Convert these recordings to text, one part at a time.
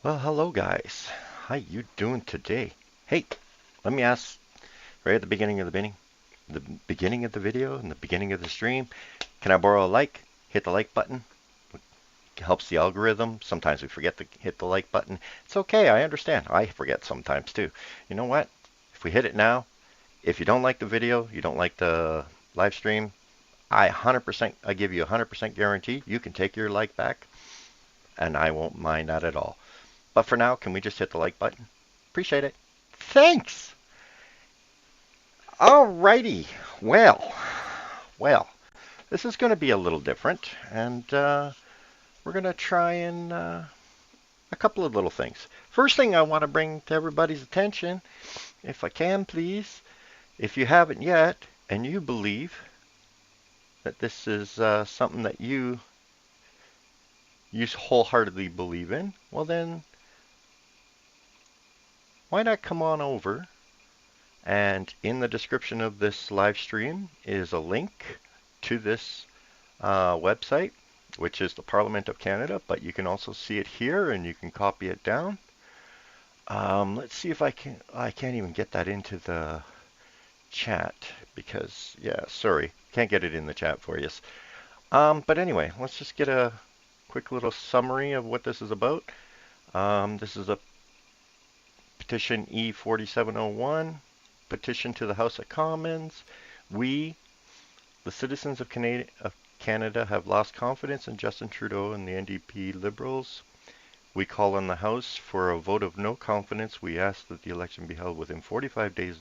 Well, hello guys. How you doing today? Hey, let me ask right at the beginning of the beginning of the video and the beginning of the stream, can I borrow a like? Hit the like button. It helps the algorithm. Sometimes we forget to hit the like button. It's okay, I understand. I forget sometimes too. You know what? If we hit it now, if you don't like the video, you don't like the live stream, I give you a 100% guarantee you can take your like back and I won't mind that at all. But for now, can we just hit the like button? Appreciate it. Thanks. Alrighty. Well, this is going to be a little different, and we're going to try and a couple of little things. First thing I want to bring to everybody's attention, if I can please, if you haven't yet, and you believe that this is something that you wholeheartedly believe in, well then, why not come on over. And in the description of this live stream is a link to this website, which is the Parliament of Canada, but you can also see it here and you can copy it down. Let's see if I can't even get that into the chat because, yeah, sorry, can't get it in the chat for you. But anyway, let's just get a quick little summary of what this is about. This is a Petition E4701. Petition to the House of Commons. We, the citizens of Canada, have lost confidence in Justin Trudeau and the NDP Liberals. We call on the House for a vote of no confidence. We ask that the election be held within 45 days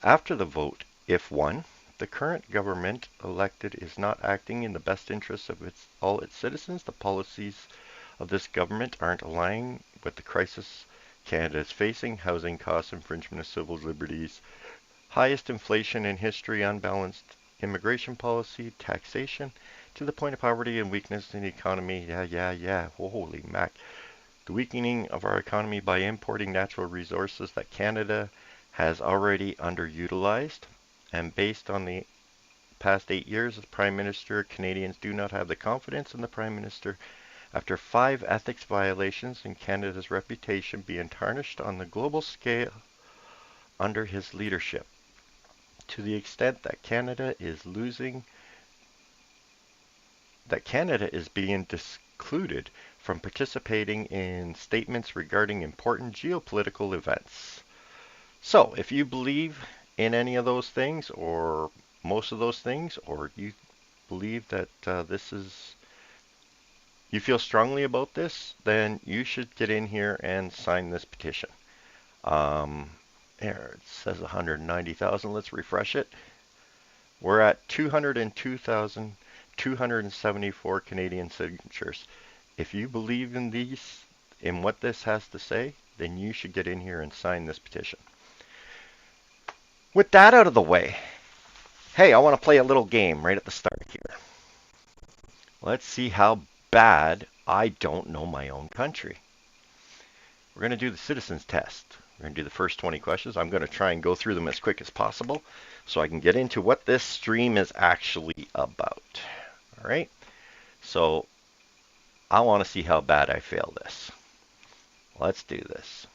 after the vote. If won, the current government elected is not acting in the best interests of all its citizens. The policies of this government aren't aligning with the crisis Canada is facing: housing costs, infringement of civil liberties, highest inflation in history, unbalanced immigration policy, taxation to the point of poverty and weakness in the economy. Yeah. Holy mac. The weakening of our economy by importing natural resources that Canada has already underutilized. And based on the past 8 years as Prime Minister, Canadians do not have the confidence in the Prime Minister. After 5 ethics violations and Canada's reputation being tarnished on the global scale under his leadership, to the extent that Canada is being excluded from participating in statements regarding important geopolitical events. So, if you believe in any of those things, or most of those things, or you believe that you feel strongly about this, then you should get in here and sign this petition. There, it says 190,000. Let's refresh it. We're at 202,274 Canadian signatures. If you believe in what this has to say, then you should get in here and sign this petition. With that out of the way, hey, I want to play a little game right at the start here. Let's see how bad I don't know my own country. We're going to do the citizens test. We're going to do the first 20 questions. I'm going to try and go through them as quick as possible so I can get into what this stream is actually about. All right. So I want to see how bad I fail this. Let's do this.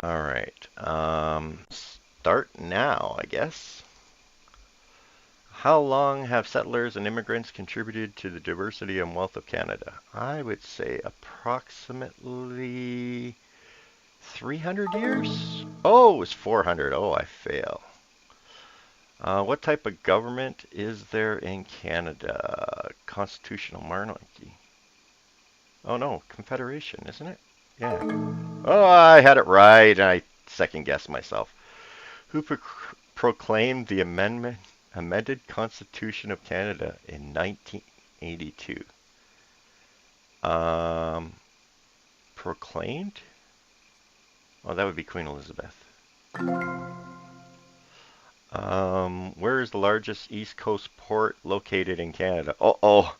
All right. Start now, I guess. How long have settlers and immigrants contributed to the diversity and wealth of Canada? I would say approximately 300 years? Oh, it's 400. Oh, I fail. What type of government is there in Canada? Constitutional monarchy. Oh no, confederation, isn't it? Yeah. Oh, I had it right, and I second-guessed myself. Who proclaimed the amended Constitution of Canada in 1982? Proclaimed? Oh, that would be Queen Elizabeth. Where is the largest East Coast port located in Canada? Oh,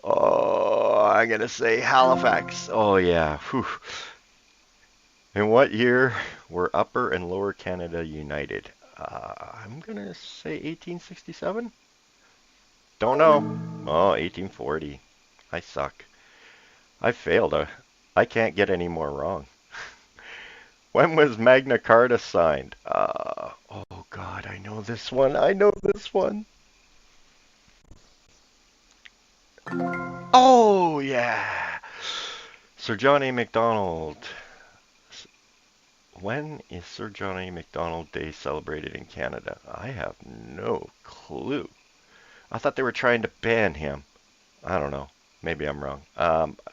I'm gonna say Halifax. Oh yeah. Whew. In what year were Upper and Lower Canada united? I'm gonna say 1867. Don't know. Oh, 1840. I suck. I failed. I can't get any more wrong. When was Magna Carta signed? Oh God, I know this one. I know this one. Oh yeah, Sir John A. Macdonald. When is Sir John A. Macdonald Day celebrated in Canada? I have no clue. I thought they were trying to ban him. I don't know. Maybe I'm wrong.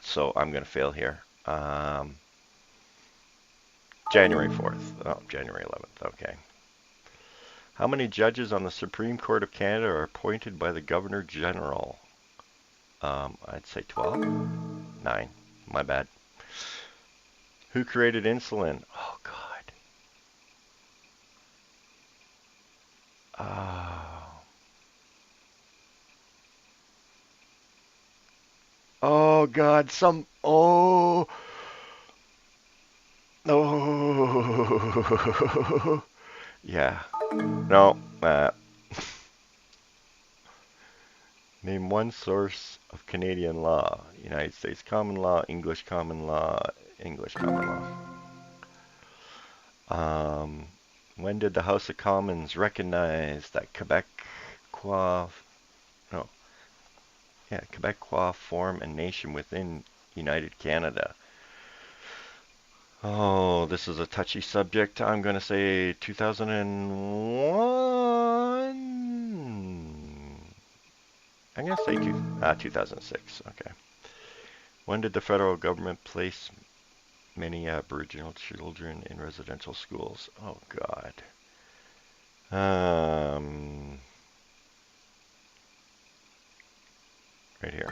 So I'm going to fail here. January 4th. Oh, January 11th. Okay. How many judges on the Supreme Court of Canada are appointed by the Governor General? I'd say 12. 9. My bad. Who created insulin? Oh, God. Oh, God. Oh. Yeah. No. Name one source of Canadian law. United States common law, English common law, English common law. When did the House of Commons recognize that Quebecois, no, yeah, Quebecois form a nation within United Canada? Oh, this is a touchy subject. I'm going to say 2001. I'm going to say 2006. Okay. When did the federal government place many Aboriginal children in residential schools? Oh, God. Right here.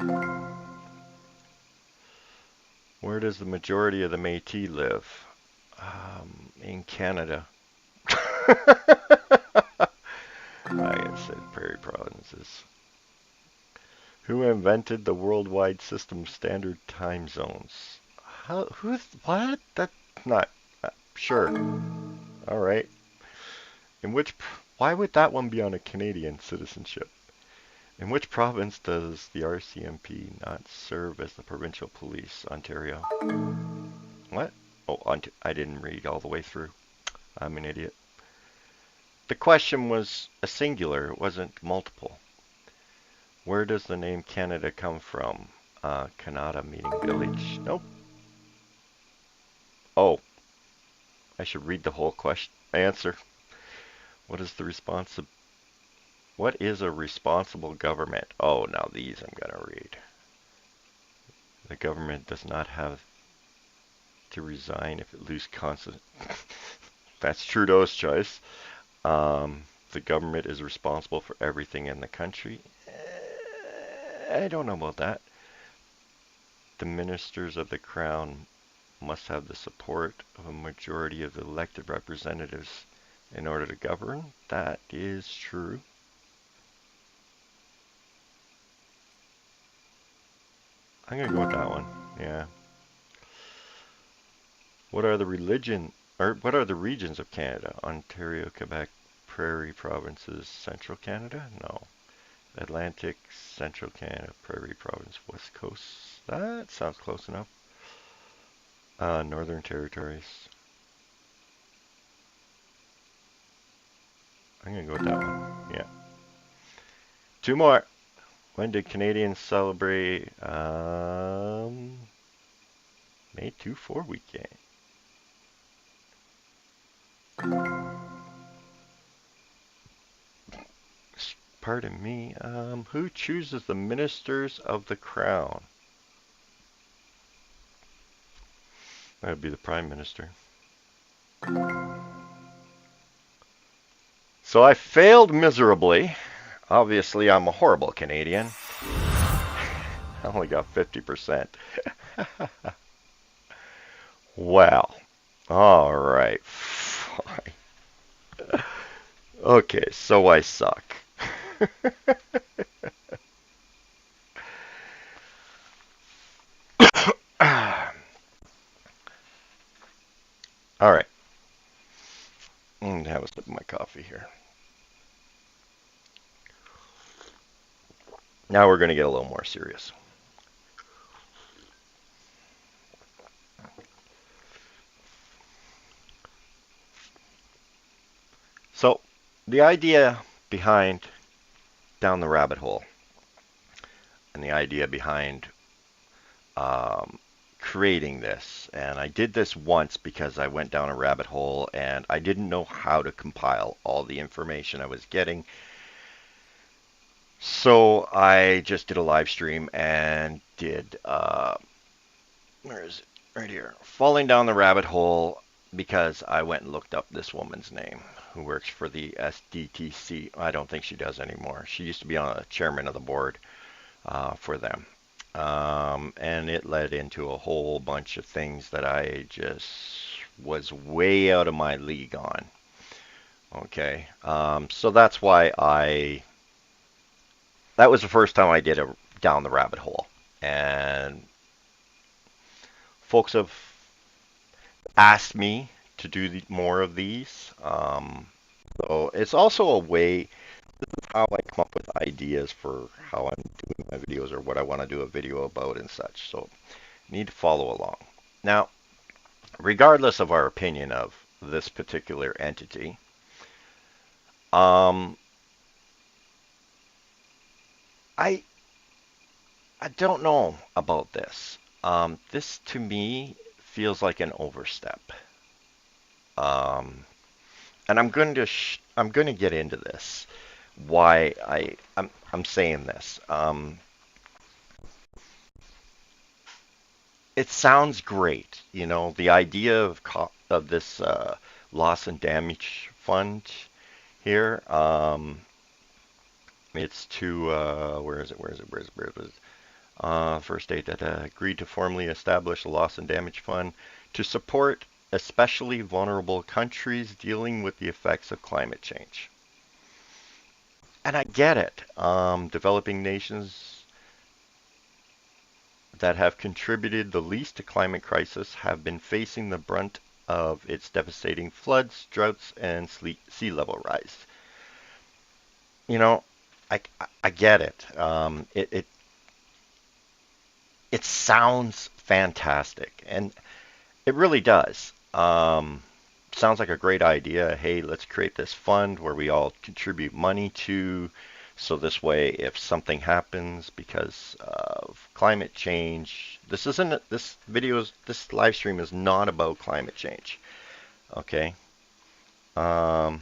Where does the majority of the Métis live? In Canada. I said prairie provinces. Who invented the worldwide system standard time zones? What? That's not, sure. All right. Why would that one be on a Canadian citizenship? In which province does the RCMP not serve as the provincial police? Ontario. What? Oh, I didn't read all the way through. I'm an idiot. The question was a singular, it wasn't multiple. Where does the name Canada come from? Canada meaning village. Nope. Oh, I should read the whole question answer. What is a responsible government? Oh, now these I'm gonna read. The government does not have to resign if it loses constant. That's Trudeau's choice. The government is responsible for everything in the country. I don't know about that. The ministers of the Crown must have the support of a majority of the elected representatives in order to govern. That is true. I'm going to go with that one. Yeah. What are the regions of Canada? Ontario, Quebec, Prairie Provinces, Central Canada? No. Atlantic, Central Canada, Prairie Province, West Coast. That sounds close enough. Northern Territories. I'm going to go with that one. Yeah. 2 more. When did Canadians celebrate May 2-4 weekend? Pardon me. Who chooses the ministers of the Crown? That would be the Prime Minister. So I failed miserably. Obviously, I'm a horrible Canadian. I only got 50%. Well, all right, fine. Okay, so I suck. All right. I'm going to have a sip of my coffee here. Now we're going to get a little more serious. the idea behind Down the Rabbit Hole and the idea behind um, creating this. And I did this once because I went down a rabbit hole and I didn't know how to compile all the information I was getting. So I just did a live stream and did, where is it? Right here. Falling down the rabbit hole because I went and looked up this woman's name who works for the SDTC. I don't think she does anymore. She used to be on a chairman of the board for them. And it led into a whole bunch of things that I just was way out of my league on. Okay. So that's why that was the first time I did a down the rabbit hole. And folks have asked me to do more of these. So it's also a way, this is how I come up with ideas for how I'm doing my videos or what I want to do a video about and such. So you need to follow along. Now, regardless of our opinion of this particular entity, um, I I don't know about this. This to me feels like an overstep. Um, and I'm going to get into this. Why I'm saying this. It sounds great, you know, the idea of this loss and damage fund here. It's to where is it? Where is it? First date that agreed to formally establish a loss and damage fund to support especially vulnerable countries dealing with the effects of climate change. And I get it. Developing nations that have contributed the least to climate crisis have been facing the brunt of its devastating floods, droughts, and sea level rise. You know, I, I get it. It sounds fantastic, and it really does. Sounds like a great idea. Hey, let's create this fund where we all contribute money to, so this way, if something happens because of climate change, this live stream is not about climate change. Okay. Um,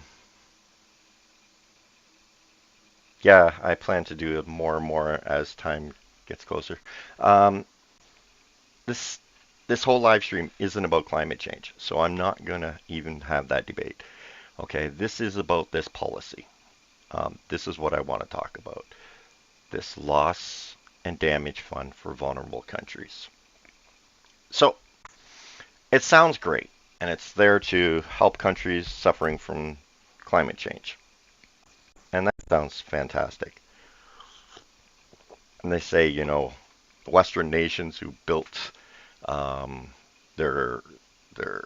yeah, I plan to do it more and more as time gets closer. Um, this this whole live stream isn't about climate change, so I'm not gonna even have that debate. Okay, this is about this policy. This is what I want to talk about. This loss and damage fund for vulnerable countries. So it sounds great, and it's there to help countries suffering from climate change. And that sounds fantastic. And they say, you know, Western nations who built um, their their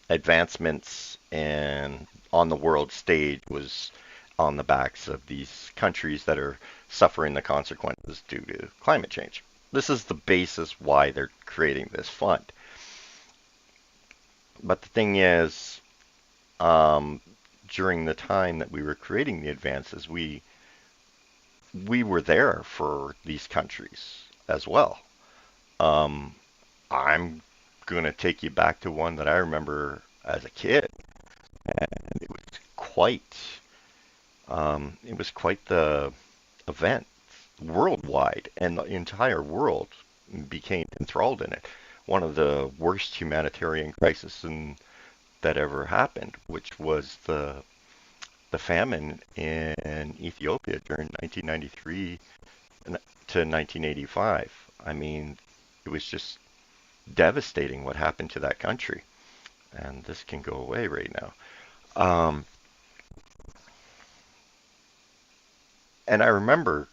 advancements and on the world stage was on the backs of these countries that are suffering the consequences due to climate change. This is the basis why they're creating this fund. But the thing is, um, during the time that we were creating the advances, we were there for these countries as well. Um, I'm going to take you back to one that I remember as a kid, and quite it was quite the event worldwide, and the entire world became enthralled in it. One of the worst humanitarian crises that ever happened, which was the famine in Ethiopia during 1993 to 1985. I mean, it was just devastating what happened to that country. And this can go away right now. Um, and I remember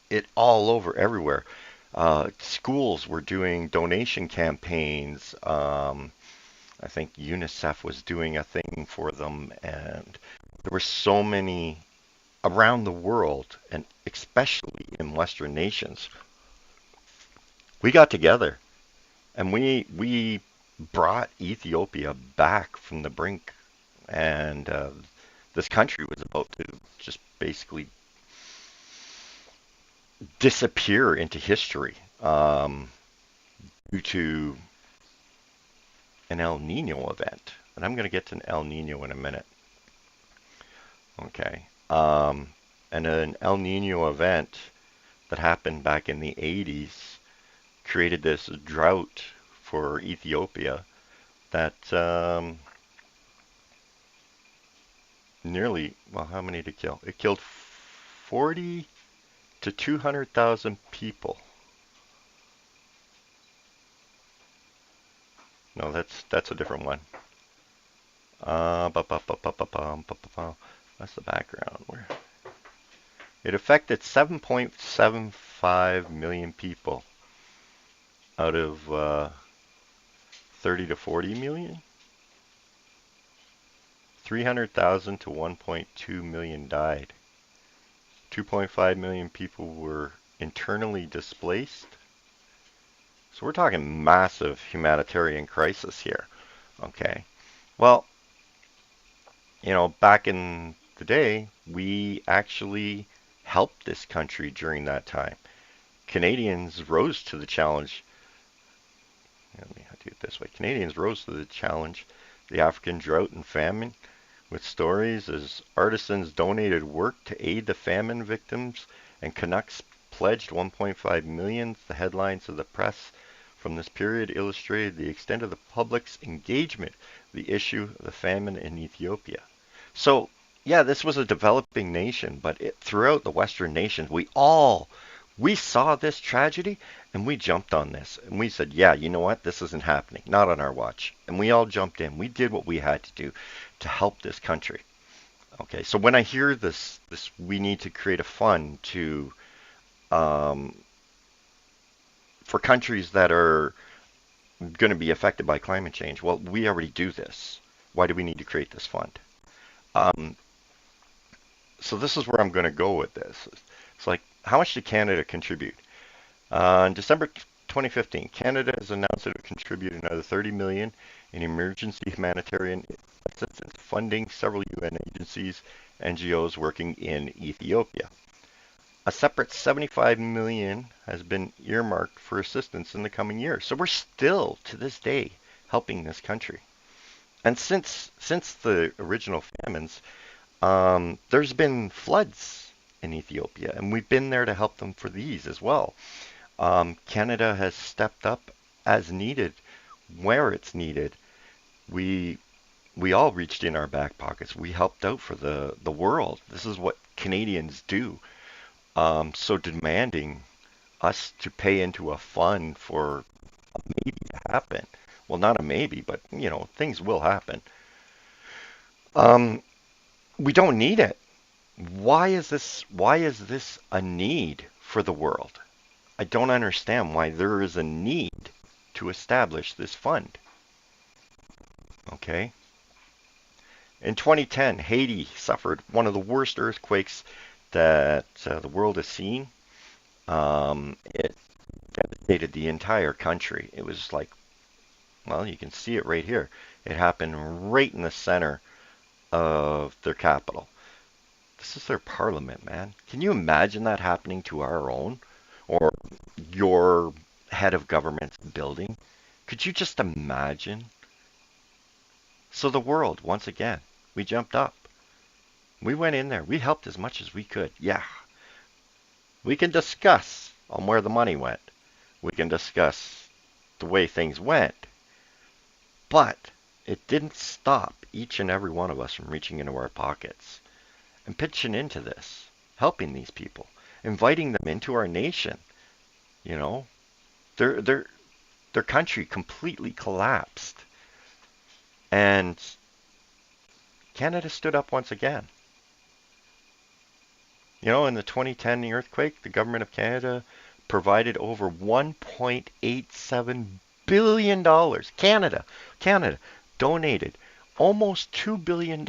it all over everywhere. Schools were doing donation campaigns. I think UNICEF was doing a thing for them, and there were so many around the world, and especially in Western nations. We got together and we brought Ethiopia back from the brink, and this country was about to just basically disappear into history due to an El Nino event. And I'm going to get to an El Nino in a minute. Okay. And an El Nino event that happened back in the 80s created this drought for Ethiopia that nearly, well, how many did it kill? It killed 40 to 200,000 people. No, that's a different one. That's the background. Where it affected 7.75 million people out of 30 to 40 million. 300,000 to 1.2 million died. 2.5 million people were internally displaced. So we're talking massive humanitarian crisis here. Okay. Well, you know, back in the day, we actually helped this country during that time. Canadians rose to the challenge. Let me do it this way. Canadians rose to the challenge, the African drought and famine, with stories as artisans donated work to aid the famine victims, and Canucks pledged 1.5 million. The headlines of the press from this period illustrated the extent of the public's engagement with the issue of the famine in Ethiopia. So, yeah, this was a developing nation, but throughout the Western nations, we saw this tragedy and we jumped on this and we said, yeah, you know what? This isn't happening. Not on our watch. And we all jumped in. We did what we had to do to help this country. Okay, so when I hear this we need to create a fund to for countries that are going to be affected by climate change. Well, we already do this. Why do we need to create this fund? Um, so this is where I'm going to go with this. It's like, how much did Canada contribute? In December 2015, Canada has announced it will contribute another 30 million in emergency humanitarian assistance, funding several UN agencies, NGOs working in Ethiopia. A separate 75 million has been earmarked for assistance in the coming years. So we're still, to this day, helping this country. And since the original famines, there's been floods in Ethiopia, and we've been there to help them for these as well. Canada has stepped up as needed, where it's needed. We all reached in our back pockets. We helped out for the world. This is what Canadians do. So demanding us to pay into a fund for a maybe to happen. Well, not a maybe, but you know, things will happen. Um, we don't need it. Why is this a need for the world? I don't understand why there is a need to establish this fund. Okay. In 2010, Haiti suffered one of the worst earthquakes that the world has seen. It devastated the entire country. It was like, well, you can see it right here. It happened right in the center of their capital. This is their parliament, man. Can you imagine that happening to our own or your head of government's building? Could you just imagine? So the world, once again, we jumped up. We went in there. We helped as much as we could. Yeah. We can discuss on where the money went. We can discuss the way things went. But it didn't stop each and every one of us from reaching into our pockets and pitching into this, helping these people, inviting them into our nation. You know, their country completely collapsed. And Canada stood up once again. You know, in the 2010 earthquake, the government of Canada provided over $1.87 billion. Canada donated almost $2 billion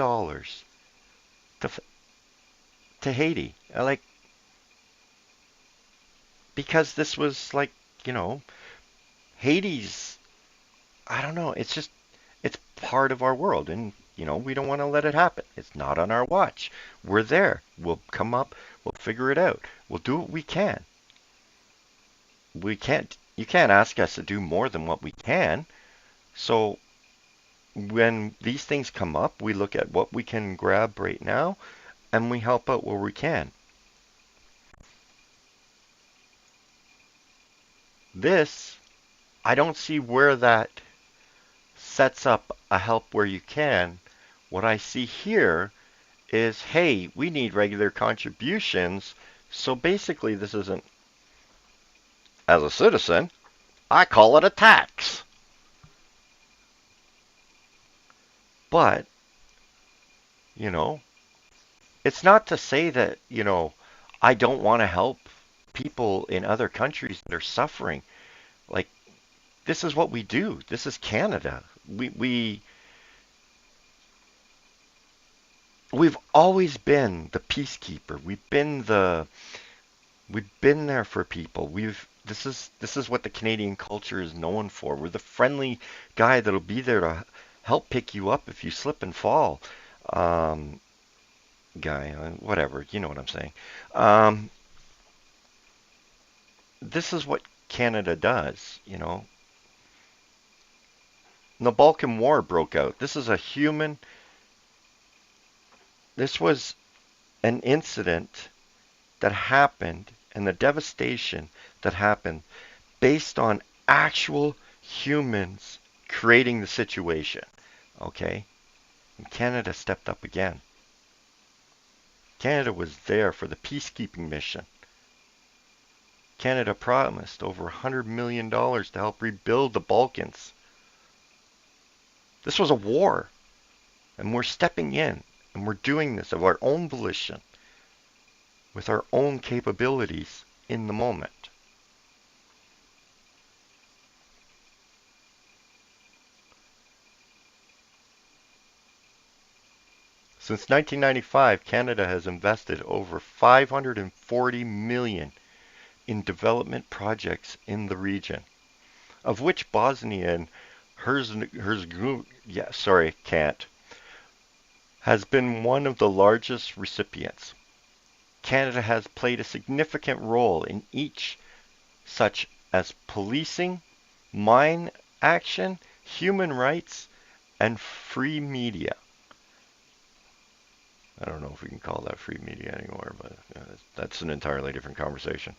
to Haiti. Like, because this was like, you know, Haiti's, I don't know, it's just, it's part of our world. And we don't want to let it happen. It's not on our watch. We're there. We'll come up. We'll figure it out. We'll do what we can. You can't ask us to do more than what we can. So when these things come up, we look at what we can grab right now and we help out where we can. This, I don't see where that sets up a help where you can. What I see here is, hey, we need regular contributions. So basically, this isn't, as a citizen, I call it a tax. But, you know, it's not to say that, I don't want to help people in other countries that are suffering. Like, this is what we do. This is Canada. We've always been the peacekeeper. We've been there for people. This is what the Canadian culture is known for. We're the friendly guy that'll be there to help pick you up if you slip and fall. Um, Whatever, you know what I'm saying. Um, this is what Canada does. The Balkan War broke out. This was an incident that happened and the devastation that happened based on actual humans creating the situation. Okay? And Canada stepped up again. Canada was there for the peacekeeping mission. Canada promised over $100 million to help rebuild the Balkans. This was a war, and we're stepping in, and we're doing this of our own volition, with our own capabilities in the moment. Since 1995, Canada has invested over $540 million in development projects in the region, of which Bosnia and Herzegovina, has been one of the largest recipients. Canada has played a significant role in each, such as policing, mine action, human rights, and free media. I don't know if we can call that free media anymore, but that's an entirely different conversation.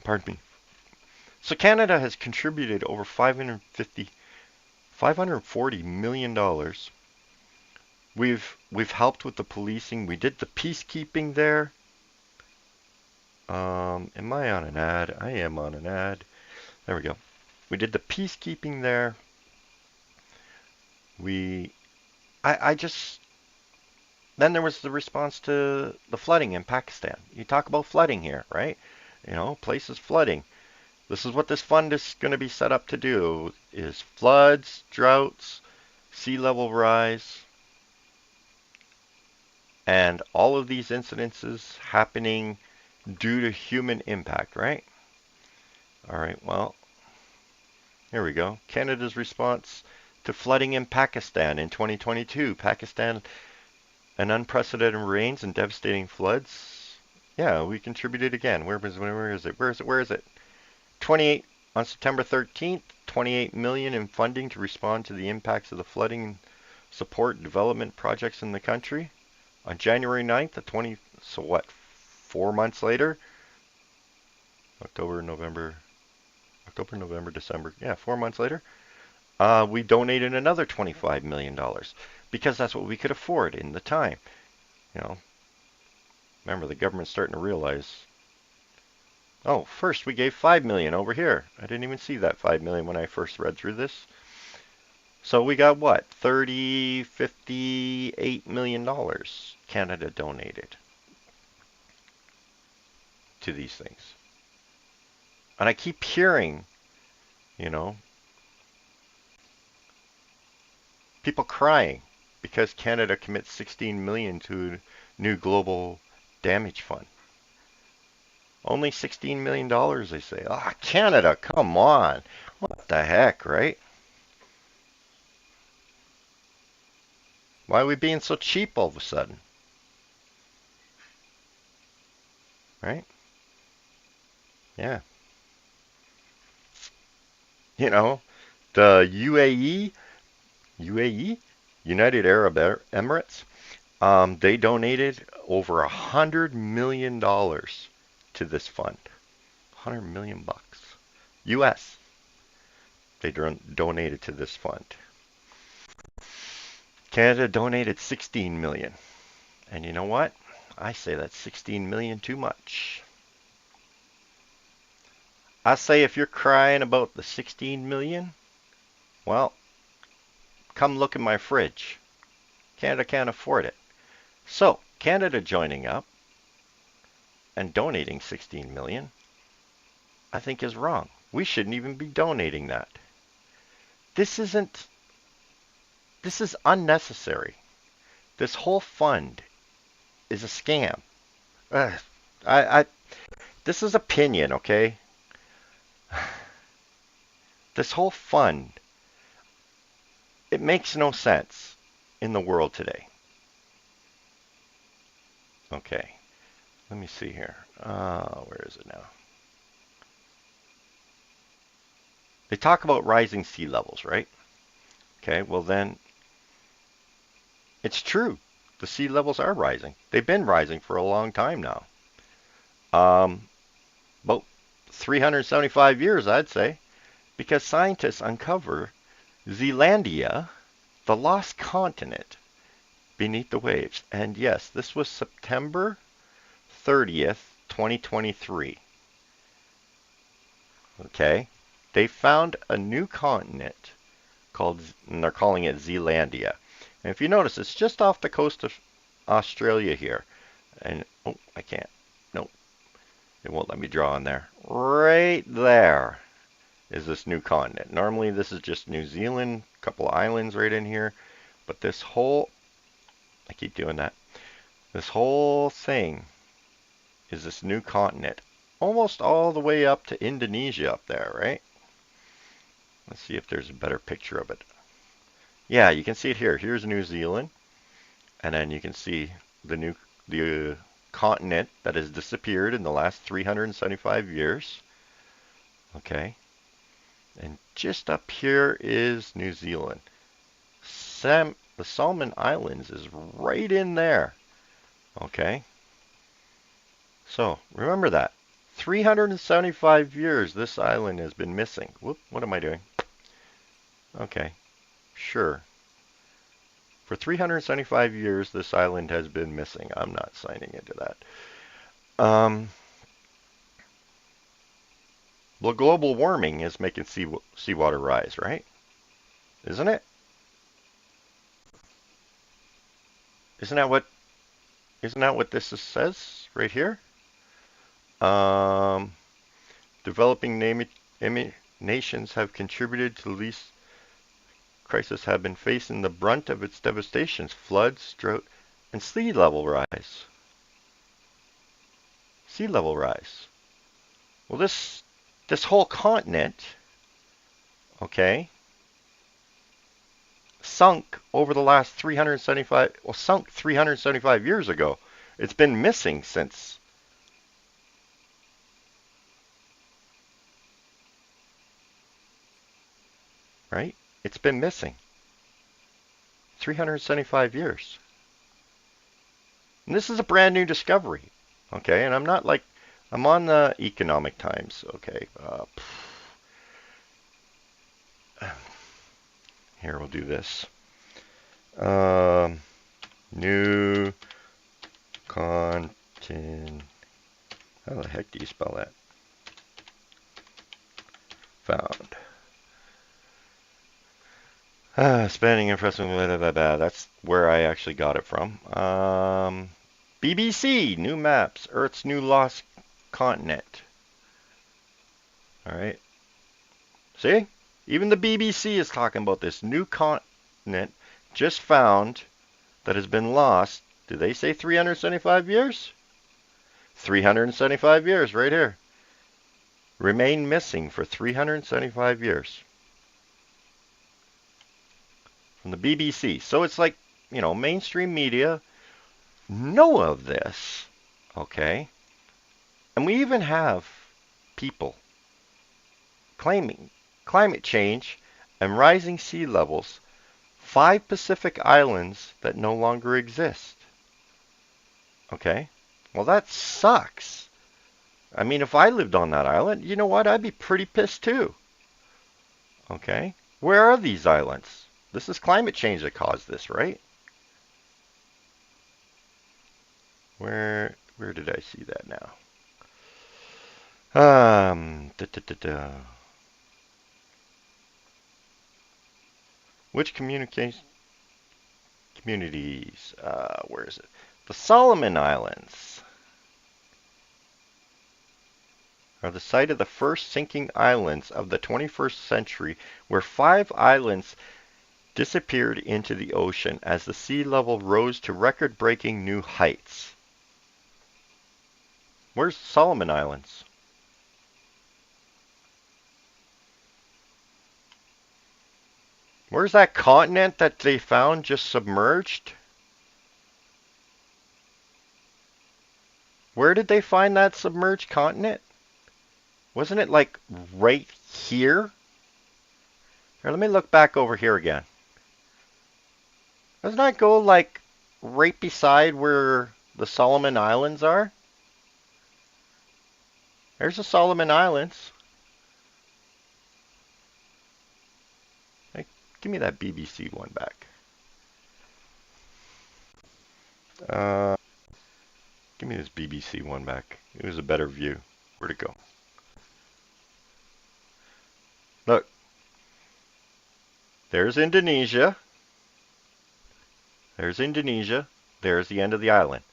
Pardon me. So Canada has contributed over $540 million dollars. We've helped with the policing. We did the peacekeeping there. Am I on an ad? I am on an ad. There we go. We did the peacekeeping there. I just Then there was the response to the flooding in Pakistan. You talk about flooding here, right? Places flooding. This is what this fund is going to be set up to do: is floods, droughts, sea level rise, and all of these incidences happening due to human impact, right? All right, well, here we go. Canada's response to flooding in Pakistan in 2022. Pakistan, an unprecedented rains and devastating floods. Yeah, we contributed again. Where is it? Where is it? 28 on September 13th, 28 million in funding to respond to the impacts of the flooding and support development projects in the country. On January 9th, so what? 4 months later, October, November, December. Yeah, 4 months later, we donated another $25 million because that's what we could afford in the time. Remember, the government's starting to realize, oh, first we gave $5 million over here. I didn't even see that $5 million when I first read through this. So we got what? $58 million Canada donated to these things. And I keep hearing, people crying because Canada commits 16 million to a new global damage fund. Only $16 million, they say. Ah, Canada, come on. What the heck, right? Why are we being so cheap all of a sudden? Right? Yeah. You know, the UAE, United Arab Emirates, they donated over $100 million to this fund. 100 million bucks. US. They donated to this fund. Canada donated 16 million. And you know what? I say that's 16 million too much. I say if you're crying about the 16 million, well, come look in my fridge. Canada can't afford it. So, Canada joining up and donating 16 million, I think is wrong. We shouldn't even be donating that. This is unnecessary. This whole fund is a scam. This is opinion, okay? This whole fund, it makes no sense in the world today. Okay, let me see here. Where is it now? They talk about rising sea levels, right? Okay, well then, it's true. The sea levels are rising. They've been rising for a long time now. About 375 years, I'd say, because scientists uncover Zealandia, the lost continent, beneath the waves. And yes, this was September 30th, 2023. Okay, they found a new continent called, and they're calling it Zealandia. And if you notice, it's just off the coast of Australia here. And, oh, I can't. Nope. It won't let me draw on there. Right there is this new continent. Normally this is just New Zealand, a couple of islands right in here. But this whole, I keep doing that. This whole thing is this new continent. Almost all the way up to Indonesia up there, right? Let's see if there's a better picture of it. Yeah, you can see it here. Here's New Zealand. And then you can see the continent that has disappeared in the last 375 years. Okay. And just up here is New Zealand. The Solomon Islands is right in there. Okay. So, remember that. 375 years this island has been missing. Whoop, what am I doing? Okay. Sure. For 375 years, this island has been missing. I'm not signing into that. Well, global warming is making seawater rise, right? Isn't it? Isn't that what this says right here? Developing nations have contributed to the least crisis have been facing the brunt of its devastations, floods, drought, and sea level rise. Sea level rise. Well, this whole continent, okay, sunk over the last 375 years ago. It's been missing since. Right? It's been missing 375 years. And this is a brand new discovery. Okay, and I'm not like, I'm on the Economic Times. Okay. Here, we'll do this. New content. How the heck do you spell that? Found. Spanning impressive. That's where I actually got it from. BBC, new maps, Earth's new lost continent. All right. See? Even the BBC is talking about this new continent just found that has been lost. Did they say 375 years? 375 years right here. Remain missing for 375 years. From the BBC. So it's like mainstream media know of this, okay? And we even have people claiming climate change and rising sea levels, 5 Pacific islands that no longer exist. Okay? Well, that sucks. I mean, if I lived on that island, you know what? I'd be pretty pissed too. Okay? Where are these islands? This is climate change that caused this, right? Where did I see that now? Which communities? Where is it? The Solomon Islands are the site of the first sinking islands of the 21st century, where 5 islands disappeared into the ocean as the sea level rose to record-breaking new heights. Where's Solomon Islands? Where's that continent that they found just submerged? Where did they find that submerged continent? Wasn't it like right here? Here, let me look back over here again. Doesn't that go like right beside where the Solomon Islands are? There's the Solomon Islands. Hey, give me that BBC one back. Give me this BBC one back. It was a better view. Where'd it go? Look. There's Indonesia. There's Indonesia. There's the end of the island.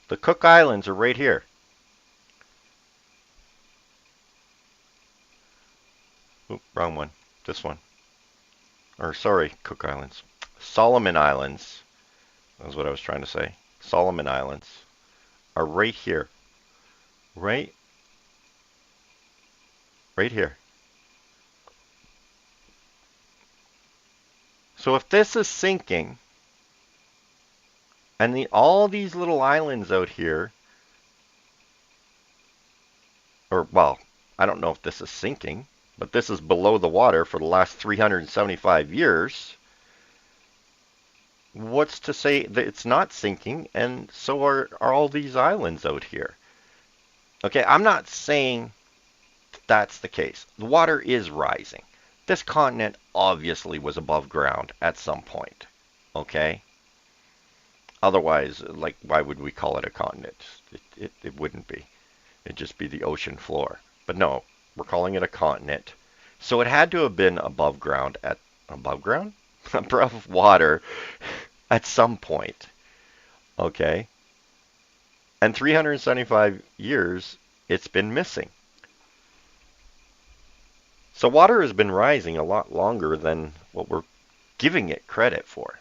The Cook Islands are right here. Oop, wrong one. This one. Or sorry, Cook Islands. Solomon Islands. That's what I was trying to say. Solomon Islands are right here. Right here. So if this is sinking, and all these little islands out here, or well, I don't know if this is sinking, but this is below the water for the last 375 years. What's to say that it's not sinking, and so are all these islands out here? Okay, I'm not saying that's the case. The water is rising. This continent obviously was above ground at some point. Okay? Otherwise, like, why would we call it a continent? It wouldn't be. It'd just be the ocean floor. But no, we're calling it a continent. So it had to have been above ground above ground? Above water at some point. Okay? And 375 years, it's been missing. So water has been rising a lot longer than what we're giving it credit for.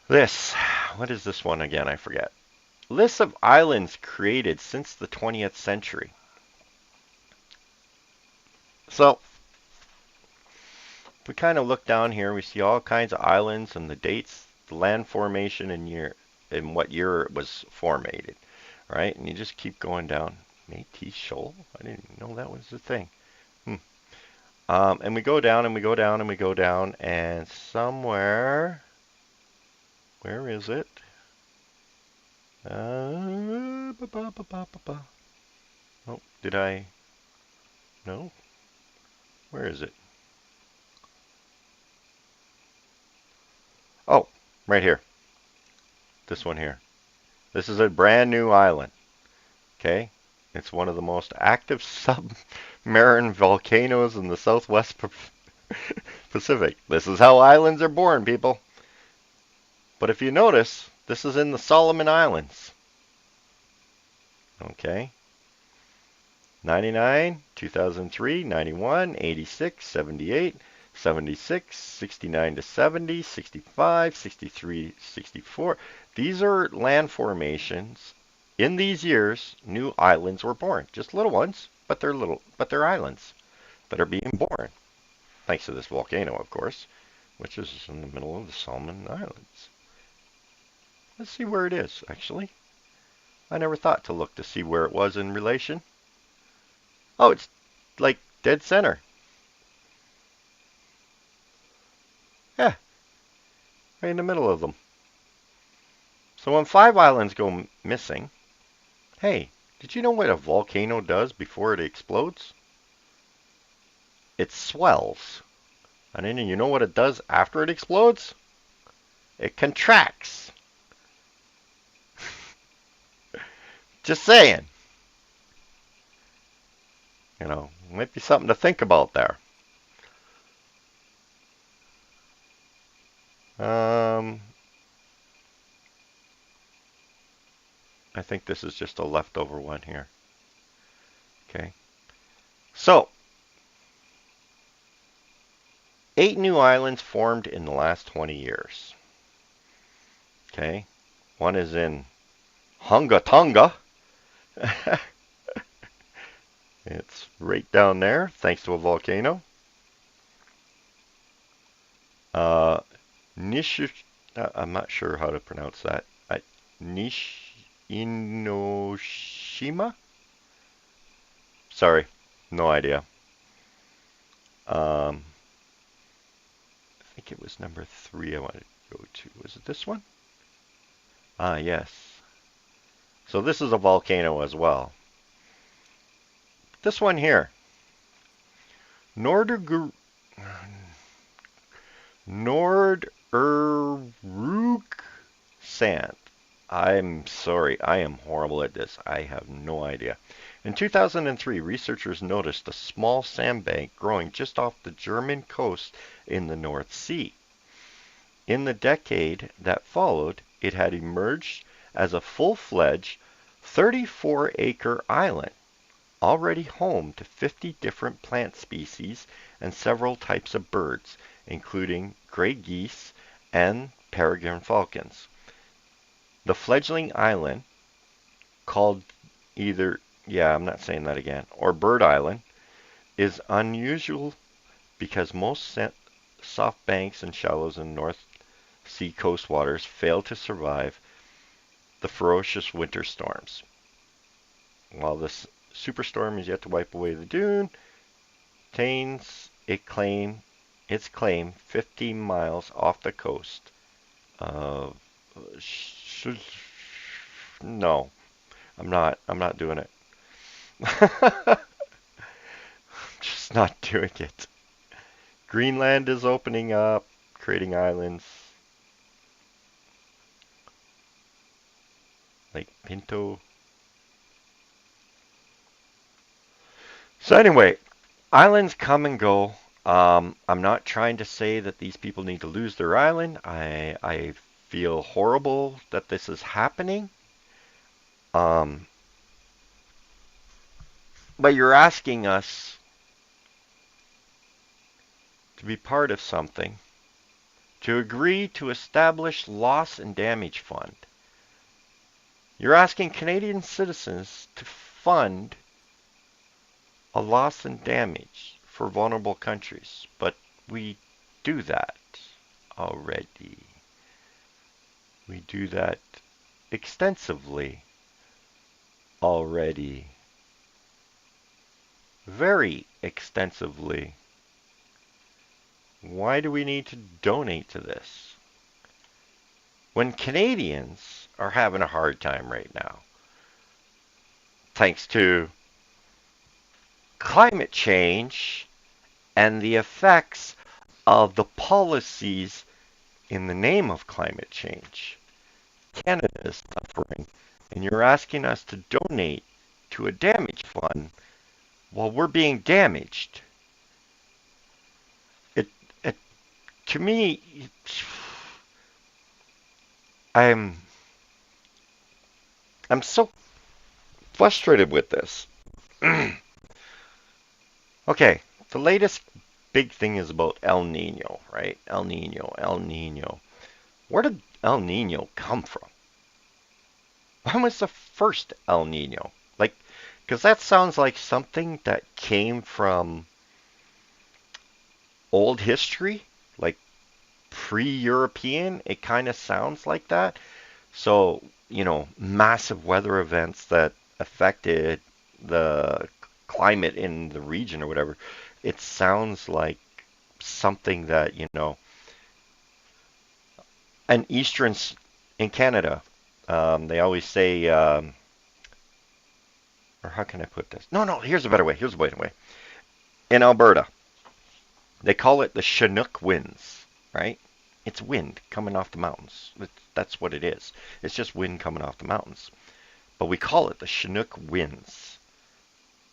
What is this one again? I forget. List of islands created since the 20th century. So, if we kind of look down here, we see all kinds of islands and the dates, the land formation and what year it was formated, right? And you just keep going down. Métis Shoal? I didn't even know that was the thing. And we go down and we go down and we go down, and somewhere, where is it? Oh, did I? No? Where is it? Oh, right here. This one here. This is a brand new island. Okay? It's one of the most active submarine volcanoes in the southwest Pacific. This is how islands are born, people. But if you notice, this is in the Solomon Islands. Okay? 99, 2003, 91, 86, 78, 76, 69 to 70, 65, 63, 64. These are land formations. In these years, new islands were born. Just little ones, but they're islands that are being born. Thanks to this volcano, of course, which is in the middle of the Solomon Islands. Let's see where it is, actually. I never thought to look to see where it was in relation. Oh, it's like dead center. Yeah, right in the middle of them. So when 5 islands go missing, hey, did you know what a volcano does before it explodes? It swells. And then you know what it does after it explodes? It contracts. Just saying. You know, might be something to think about there. I think this is just a leftover one here. Okay. So, 8 new islands formed in the last 20 years. Okay. One is in Hunga Tonga. It's right down there, thanks to a volcano. I'm not sure how to pronounce that. Inoshima? Sorry, no idea. I think it was number 3 I wanted to go to. Was it this one? Ah, yes. So this is a volcano as well. This one here. Nordurug sand. I'm sorry, I am horrible at this. I have no idea. In 2003, researchers noticed a small sandbank growing just off the German coast in the North Sea. In the decade that followed, it had emerged as a full-fledged 34-acre island, already home to 50 different plant species and several types of birds, including gray geese and peregrine falcons. The fledgling island, called either, I'm not saying that again, or Bird Island, is unusual because most soft banks and shallows in North Sea coast waters fail to survive the ferocious winter storms. While this superstorm is yet to wipe away the dune, retains its claim 15 miles off the coast of no, I'm not doing it. Just not doing it. Greenland is opening up, creating islands. Lake Pinto. So anyway, islands come and go. I'm not trying to say that these people need to lose their island. I feel horrible that this is happening. But you're asking us to be part of something, to agree to establish loss and damage fund. You're asking Canadian citizens to fund a loss and damage for vulnerable countries, but we do that already. We do that extensively already. Very extensively. Why do we need to donate to this? When Canadians are having a hard time right now, thanks to climate change and the effects of the policies in the name of climate change. Canada is suffering, and you're asking us to donate to a damage fund while we're being damaged. To me, I'm so frustrated with this. Okay, the latest big thing is about El Nino, right? El Nino. Where did El Nino come from? When was the first El Nino? Like, because that sounds like something that came from old history, like pre-European. It kind of sounds like that. So, massive weather events that affected the climate in the region or whatever. It sounds like something that, an eastern in Canada, they always say, or how can I put this? No, here's a better way. Here's a better way. In Alberta, they call it the Chinook winds, right? It's wind coming off the mountains. That's what it is. It's just wind coming off the mountains. But we call it the Chinook winds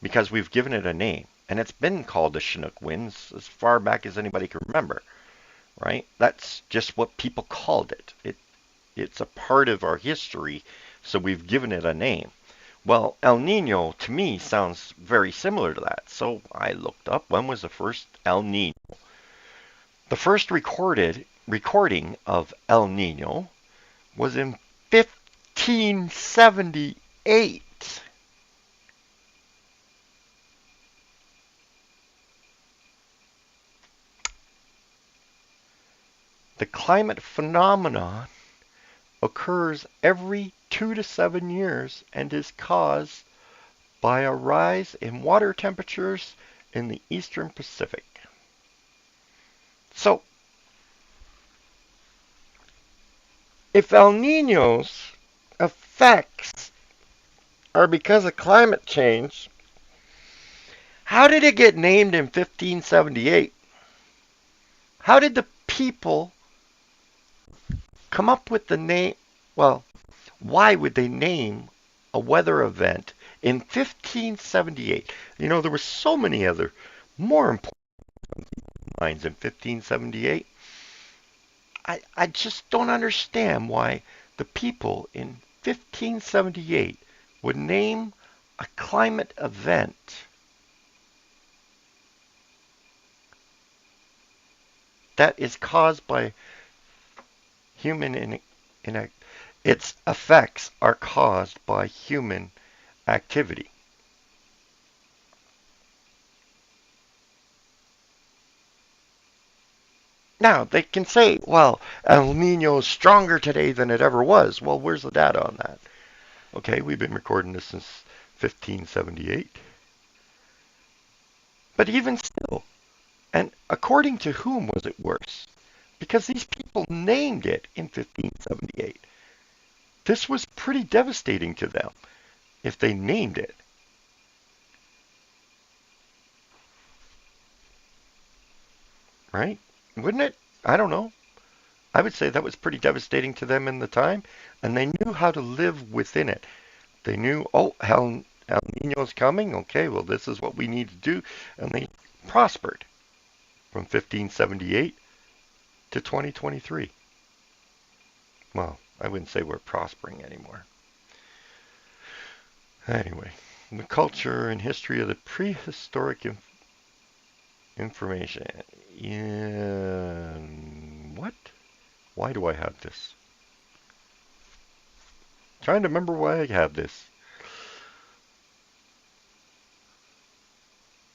because we've given it a name. And it's been called the Chinook winds as far back as anybody can remember, right? That's just what people called it. It's a part of our history, so we've given it a name. Well, El Nino to me sounds very similar to that. So I looked up when was the first El Nino. The first recording of El Nino was in 1578. The climate phenomenon occurs every 2 to 7 years and is caused by a rise in water temperatures in the eastern Pacific. So, if El Nino's effects are because of climate change, how did it get named in 1578? How did the people come up with the name? Well, why would they name a weather event in 1578? There were so many other more important lines in 1578. I just don't understand why the people in 1578 would name a climate event that is caused by human its effects are caused by human activity. Now, they can say, well, El Nino is stronger today than it ever was. Well, where's the data on that? Okay, we've been recording this since 1578. But even still, and according to whom was it worse? Because these people named it in 1578. This was pretty devastating to them if they named it. Right? Wouldn't it? I don't know. I would say that was pretty devastating to them in the time, and they knew how to live within it. They knew, oh, El Nino's coming. Okay, well, this is what we need to do. And they prospered from 1578 to 2023. Well, I wouldn't say we're prospering anymore. Anyway, the culture and history of the prehistoric information. What? Why do I have this? Trying to remember why I have this.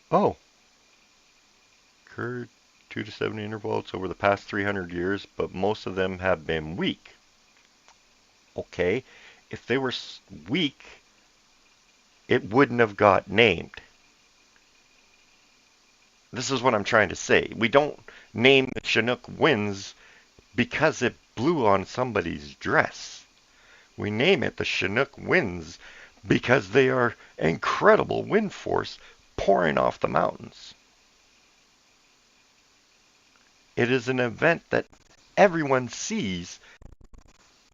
Oh. Occurred 2 to 7 intervals over the past 300 years, but most of them have been weak. Okay, if they were weak, it wouldn't have got named. This is what I'm trying to say. We don't name the Chinook winds because it blew on somebody's dress. We name it the Chinook winds because they are incredible wind force pouring off the mountains. It is an event that everyone sees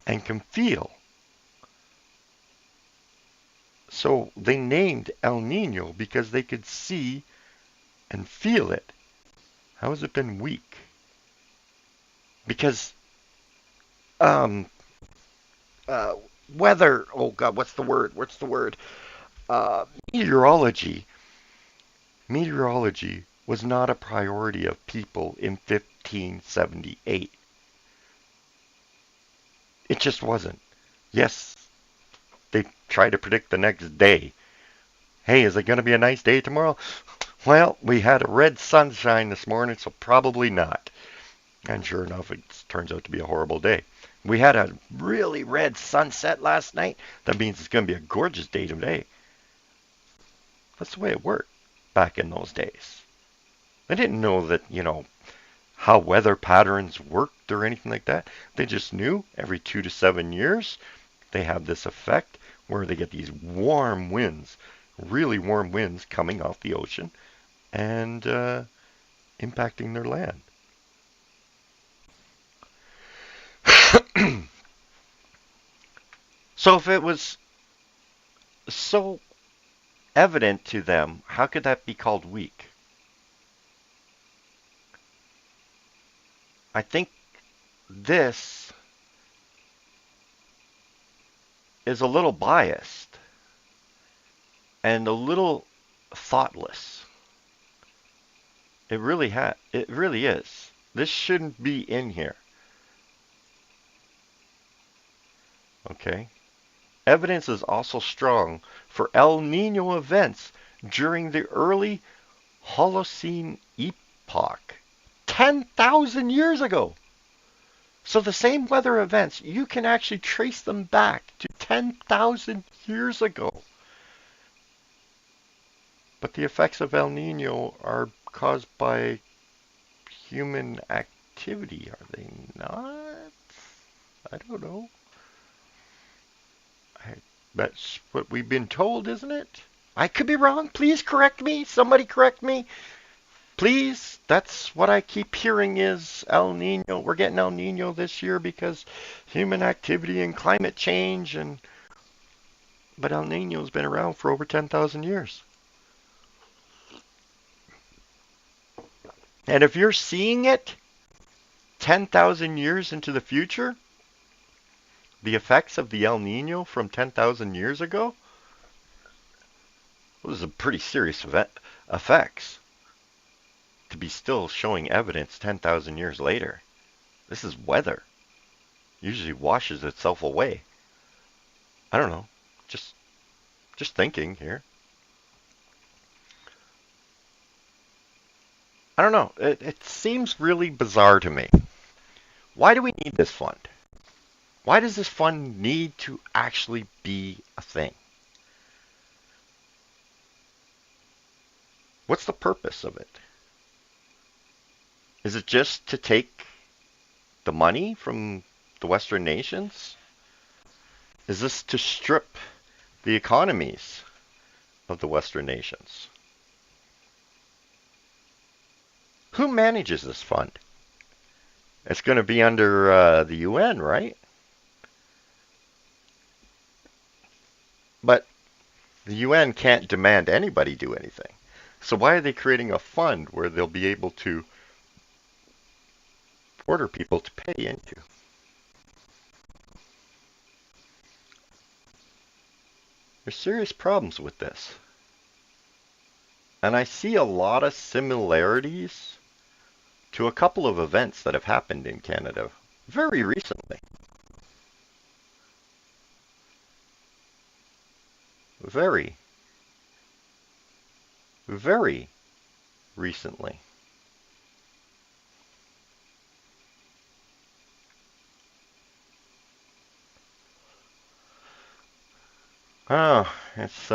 and can feel. So they named El Nino because they could see and feel it. How has it been weak? Because weather, oh God, what's the word? Meteorology was not a priority of people in 1578. It just wasn't. Yes, they tried to predict the next day. Hey, is it going to be a nice day tomorrow? Well, we had a red sunshine this morning, so probably not. And sure enough, it turns out to be a horrible day. We had a really red sunset last night. That means it's going to be a gorgeous day today. That's the way it worked back in those days. I didn't know that, how weather patterns worked or anything like that. They just knew every 2 to 7 years they have this effect where they get these warm winds, really warm winds coming off the ocean and impacting their land. So if it was so evident to them, how could that be called weak? I think this is a little biased and a little thoughtless. It really is. This shouldn't be in here. Okay. Evidence is also strong for El Nino events during the early Holocene epoch, 10,000 years ago. So the same weather events, you can actually trace them back to 10,000 years ago. But the effects of El Nino are caused by human activity, are they not? I don't know. That's what we've been told, isn't it? I could be wrong. Please correct me. Somebody correct me. Please. That's what I keep hearing is El Nino. We're getting El Nino this year because human activity and climate change but El Nino's been around for over 10,000 years. And if you're seeing it 10,000 years into the future, the effects of the El Nino from 10,000 years ago, those are pretty serious effects to be still showing evidence 10,000 years later. This is weather. Usually washes itself away. I don't know. Just thinking here. I don't know. It seems really bizarre to me. Why do we need this fund? Why does this fund need to actually be a thing? What's the purpose of it? Is it just to take the money from the Western nations? Is this to strip the economies of the Western nations? Who manages this fund? It's going to be under the UN, right? But the UN can't demand anybody do anything. So why are they creating a fund where they'll be able to order people to pay into? There's serious problems with this. And I see a lot of similarities to a couple of events that have happened in Canada very recently. Very recently. Oh, it's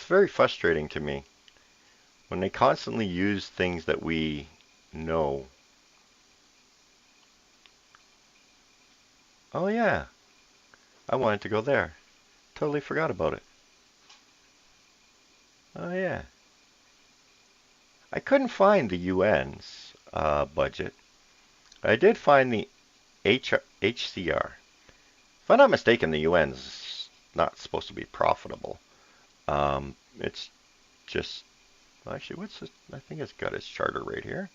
very frustrating to me when they constantly use things that we know. Oh yeah, I wanted to go there. Totally forgot about it. Oh yeah. I couldn't find the UN's budget. I did find the HCR. If I'm not mistaken, the UN's not supposed to be profitable. It's just, actually, what's this? I think it's got its charter right here.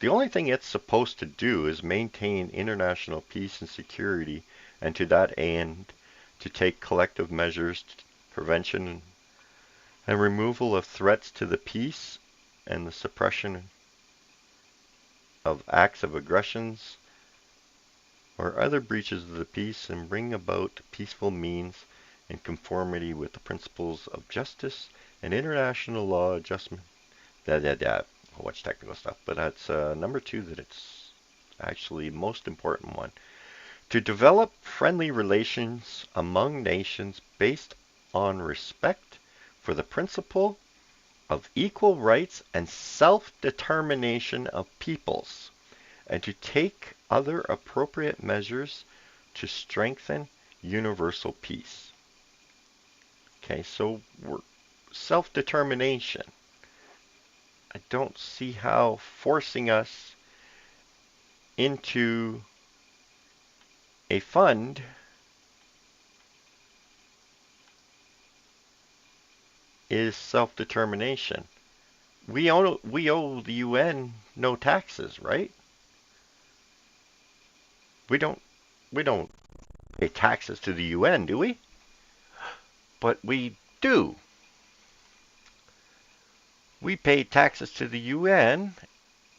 The only thing it's supposed to do is maintain international peace and security, and to that end, to take collective measures to prevention and removal of threats to the peace and the suppression of acts of aggressions or other breaches of the peace, and bring about peaceful means in conformity with the principles of justice and international law adjustment. A whole bunch of technical stuff, but that's number 2 that it's actually most important one. To develop friendly relations among nations based on respect for the principle of equal rights and self-determination of peoples, and to take other appropriate measures to strengthen universal peace. Okay, so we're self-determination. I don't see how forcing us into a fund is self-determination. We owe the UN no taxes, right? We don't pay taxes to the UN, do we? But we do. We pay taxes to the UN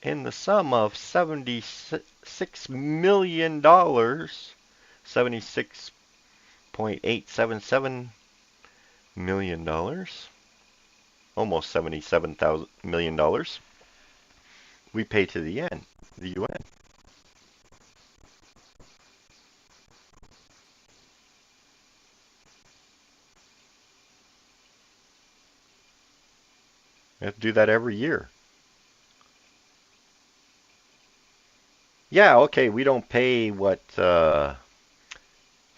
in the sum of $76 million, $76.877 million, almost $77 million. We pay to the UN. We have to do that every year. Yeah, okay, we don't pay what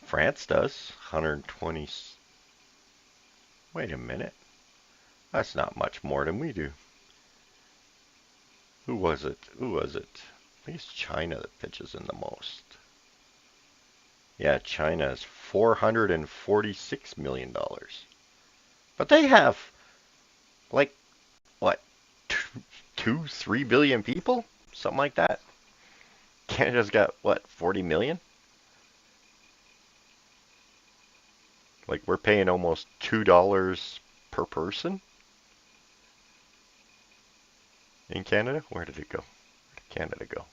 France does, 120. Wait a minute. That's not much more than we do. Who was it? I think it's China that pitches in the most. Yeah, China is $446 million. But they have, like, what, 3 billion people? Something like that. Canada's got, what, 40 million? Like, we're paying almost $2 per person in Canada. Where did it go? Where did Canada go?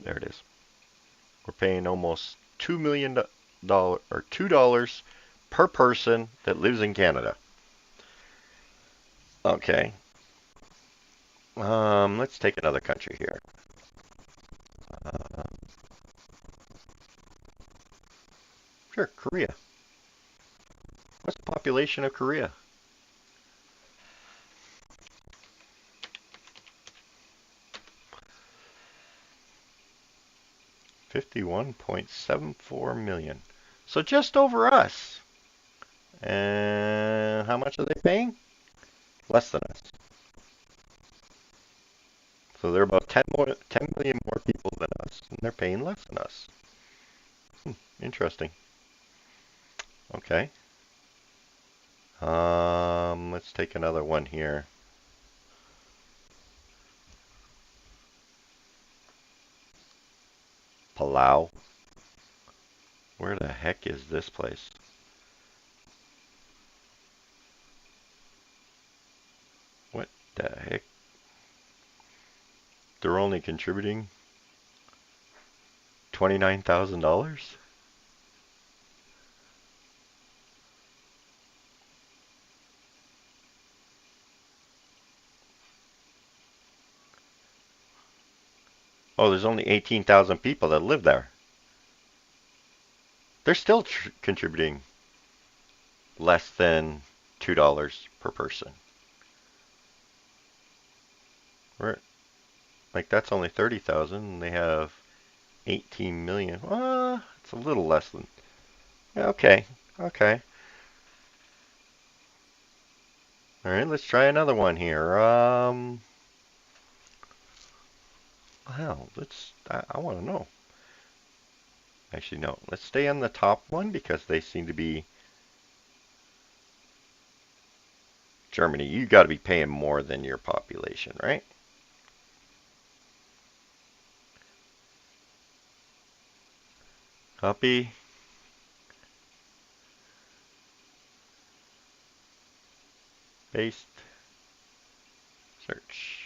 There it is. We're paying almost $2 million or $2 per person that lives in Canada. Okay. Let's take another country here. Sure, Korea. What's the population of Korea? $51.74 million. So just over us. And how much are they paying? Less than us. So they're about 10 million more people than us, and they're paying less than us. Interesting. Okay. Let's take another one here. Palau. Where the heck is this place? What the heck? They're only contributing $29,000? Oh, there's only 18,000 people that live there. They're still contributing less than $2 per person. Right. Like, that's only 30,000, and they have 18 million. It's a little less than. Okay. Okay. All right, let's try another one here. Wow, I want to know. Actually, no. Let's stay on the top one because they seem to be Germany. You got to be paying more than your population, right? Copy. Paste. Search.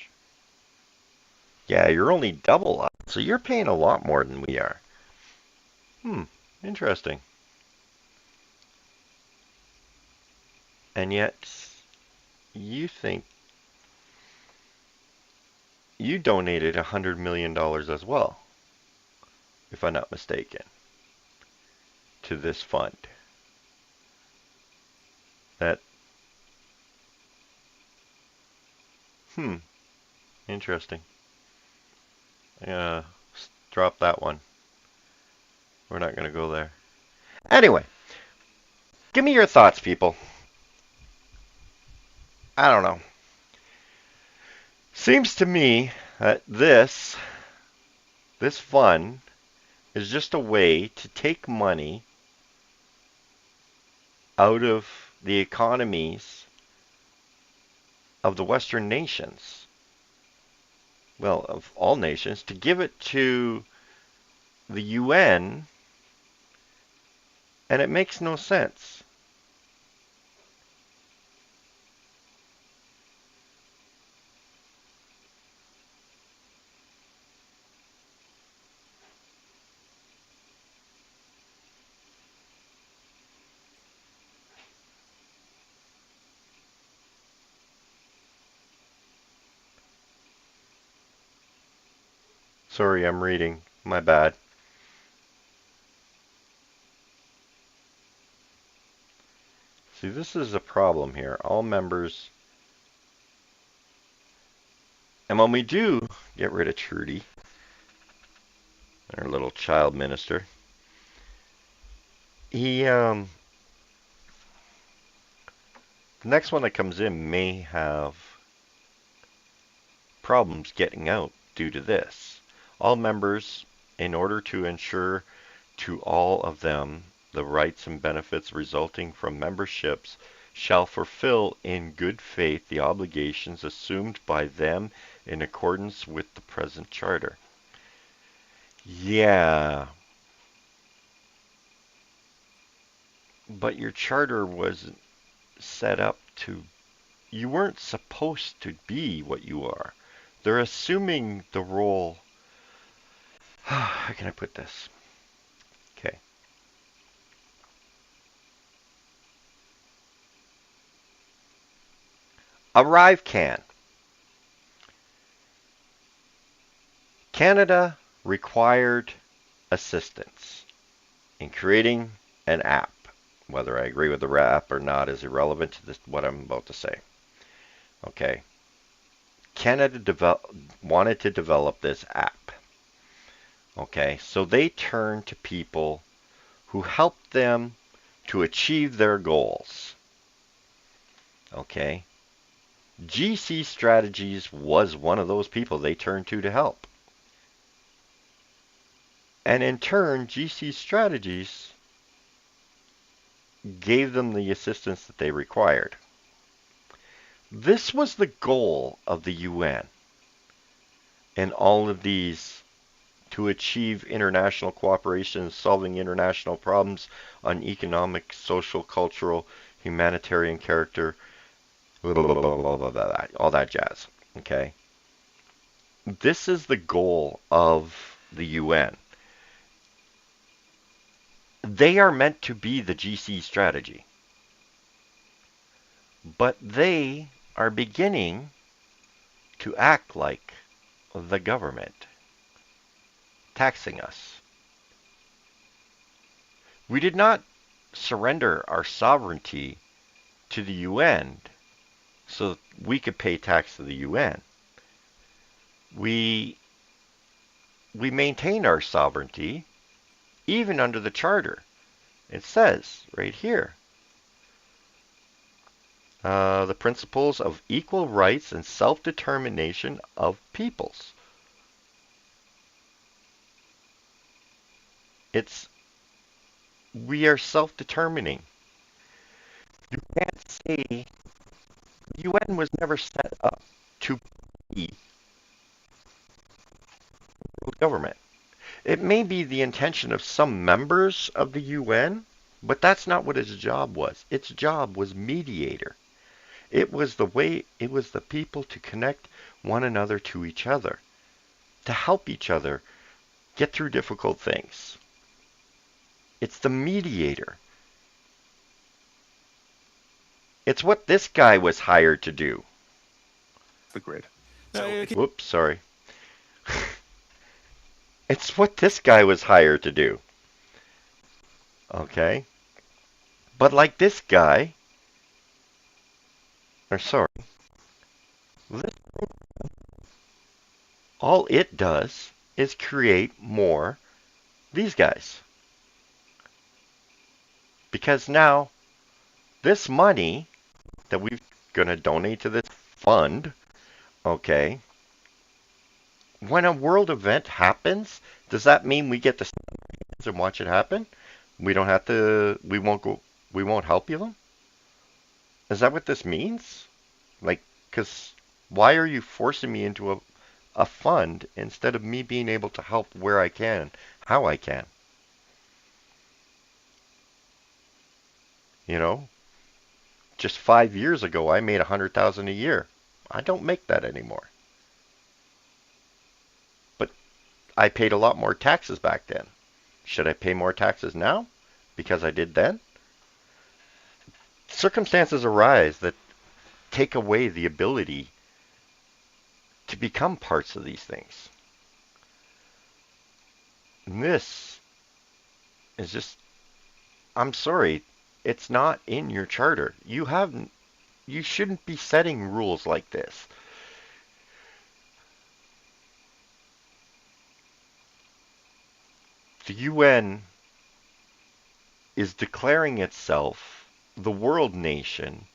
Yeah, you're only double up, so you're paying a lot more than we are. Interesting. And yet, you think you donated $100 million as well, if I'm not mistaken, to this fund. That, interesting. Drop that one. We're not going to go there. Anyway, give me your thoughts, people. I don't know. Seems to me that this fund is just a way to take money out of the economies of the Western nations, well, of all nations, to give it to the UN, and it makes no sense. Sorry, I'm reading. My bad. See, this is a problem here. All members. And when we do get rid of Trudy, our little child minister, the next one that comes in may have problems getting out due to this. All members, in order to ensure to all of them the rights and benefits resulting from memberships, shall fulfill in good faith the obligations assumed by them in accordance with the present charter. Yeah. But your charter was set up to, you weren't supposed to be what you are. They're assuming the role. How can I put this? Okay. Arrive can. Canada required assistance in creating an app. Whether I agree with the app or not is irrelevant to this, what I'm about to say. Okay. Canada wanted to develop this app. Okay, so they turned to people who helped them to achieve their goals. Okay. GC Strategies was one of those people they turned to help. And in turn, GC Strategies gave them the assistance that they required. This was the goal of the UN and all of these, to achieve international cooperation, solving international problems on economic, social, cultural, humanitarian character, all that jazz. Okay? This is the goal of the UN. They are meant to be the GC strategy. But they are beginning to act like the government, taxing us. We did not surrender our sovereignty to the UN so we could pay tax to the UN. We maintained our sovereignty even under the charter. It says right here, the principles of equal rights and self-determination of peoples. We are self-determining. You can't say the UN was never set up to be government. It may be the intention of some members of the UN, but that's not what its job was. Its job was mediator. It was the people to connect one another to each other, to help each other get through difficult things. It's the mediator. It's what this guy was hired to do. The grid. So, whoops, sorry. It's what this guy was hired to do. Okay? But like this guy, or sorry, this, all it does is create more these guys. Because now, this money that we're going to donate to this fund, okay, when a world event happens, does that mean we get to stand and watch it happen? We don't have to, we won't help you them? Is that what this means? Like, because why are you forcing me into a fund instead of me being able to help where I can, how I can? You know, just 5 years ago, I made $100,000 a year. I don't make that anymore. But I paid a lot more taxes back then. Should I pay more taxes now because I did then? Circumstances arise that take away the ability to become parts of these things. And this is just, I'm sorry, it's not in your charter. You shouldn't be setting rules like this. The UN is declaring itself the world nation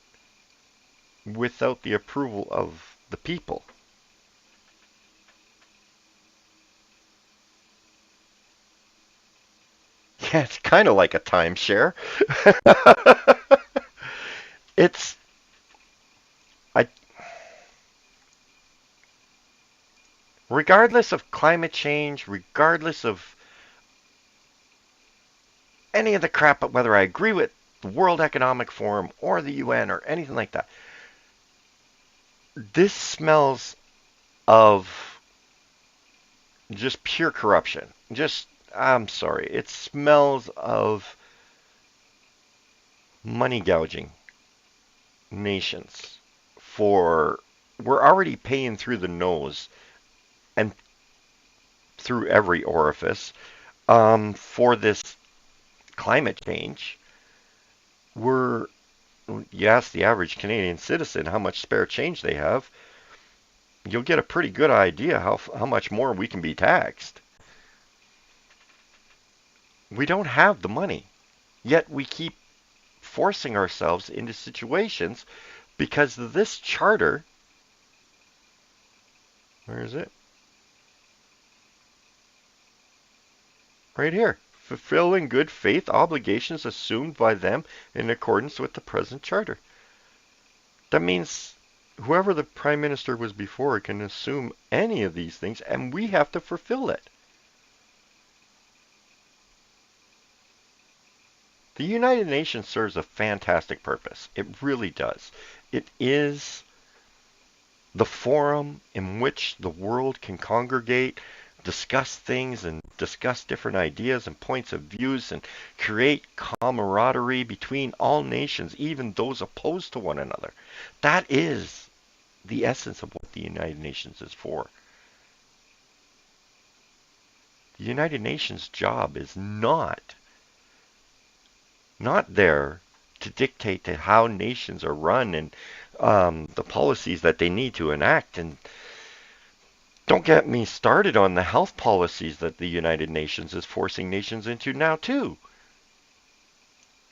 without the approval of the people. Yeah, it's kind of like a timeshare. It's I regardless of climate change, regardless of any of the crap, but whether I agree with the World Economic Forum or the UN or anything like that, this smells of just pure corruption. I'm sorry, it smells of money gouging nations for, we're already paying through the nose and through every orifice for this climate change. You ask the average Canadian citizen how much spare change they have, you'll get a pretty good idea how much more we can be taxed. We don't have the money, yet we keep forcing ourselves into situations because this charter, where is it? Right here. Fulfill in good faith obligations assumed by them in accordance with the present charter. That means whoever the prime minister was before can assume any of these things, and we have to fulfill it. The United Nations serves a fantastic purpose. It really does. It is the forum in which the world can congregate, discuss things and discuss different ideas and points of views and create camaraderie between all nations, even those opposed to one another. That is the essence of what the United Nations is for. The United Nations job is not there to dictate to how nations are run and the policies that they need to enact. And don't get me started on the health policies that the United Nations is forcing nations into now too.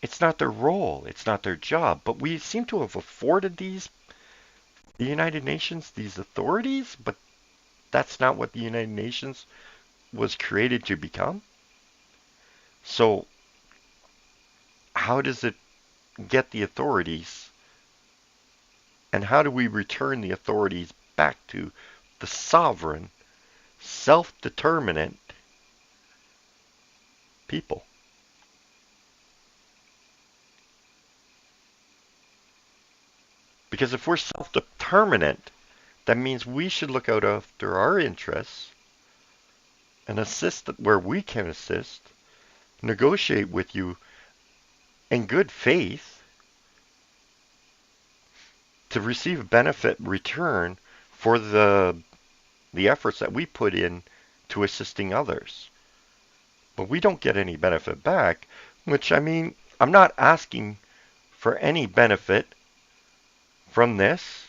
It's not their role, it's not their job, but we seem to have afforded the United Nations these authorities, but that's not what the United Nations was created to become. So how does it get the authorities, and how do we return the authorities back to the sovereign, self-determinant people? Because if we're self-determinant, that means we should look out after our interests and assist where we can assist, negotiate with you in good faith, to receive a benefit return for the efforts that we put in to assisting others. But we don't get any benefit back, which, I mean, I'm not asking for any benefit from this.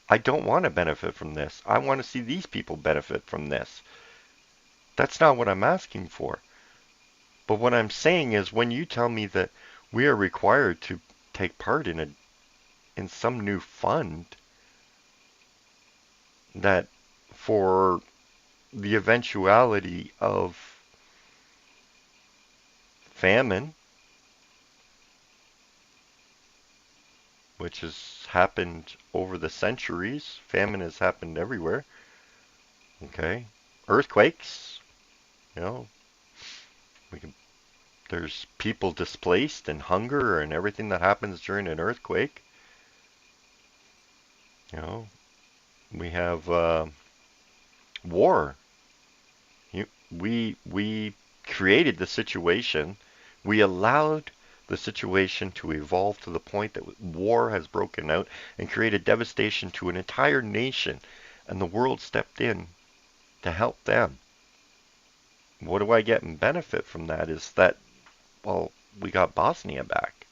I don't want to benefit from this. I want to see these people benefit from this. That's not what I'm asking for. But what I'm saying is when you tell me that we are required to take part in some new fund that for the eventuality of famine, which has happened over the centuries, famine has happened everywhere. Okay, earthquakes, you know, we can, there's people displaced and hunger and everything that happens during an earthquake. You know, we have war. We created the situation. We allowed the situation to evolve to the point that war has broken out and created devastation to an entire nation, and the world stepped in to help them. What do I get in benefit from that is that, well, we got Bosnia back.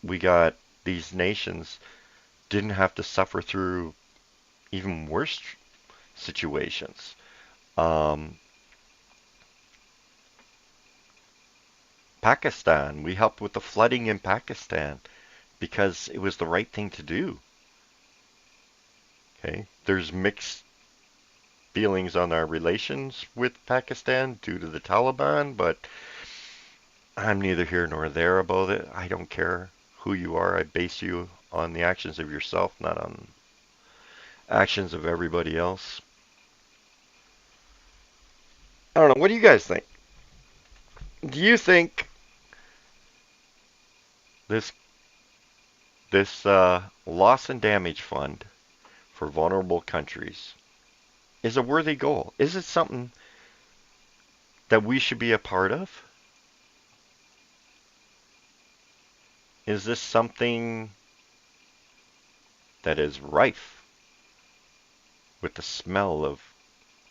We got these nations didn't have to suffer through even worse situations. Pakistan, we helped with the flooding in Pakistan because it was the right thing to do. Okay, there's mixed feelings on our relations with Pakistan due to the Taliban, but I'm neither here nor there about it. I don't care who you are. I base you on the actions of yourself, not on actions of everybody else. I don't know. What do you guys think? Do you think this loss and damage fund for vulnerable countries is a worthy goal? Is it something that we should be a part of? Is this something that is rife with the smell of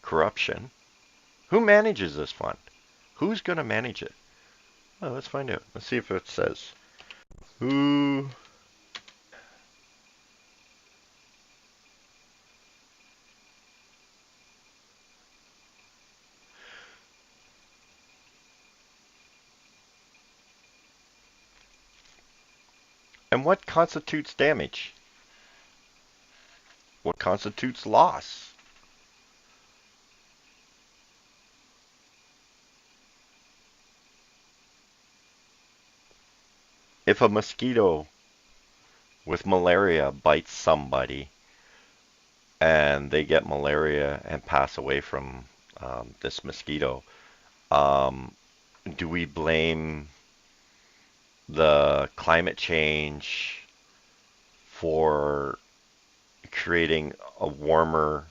corruption? Who manages this fund? Who's going to manage it? Well, let's find out. Let's see if it says. Who? And what constitutes damage? What constitutes loss? If a mosquito with malaria bites somebody and they get malaria and pass away from this mosquito, um, do we blame the climate change for creating a warmer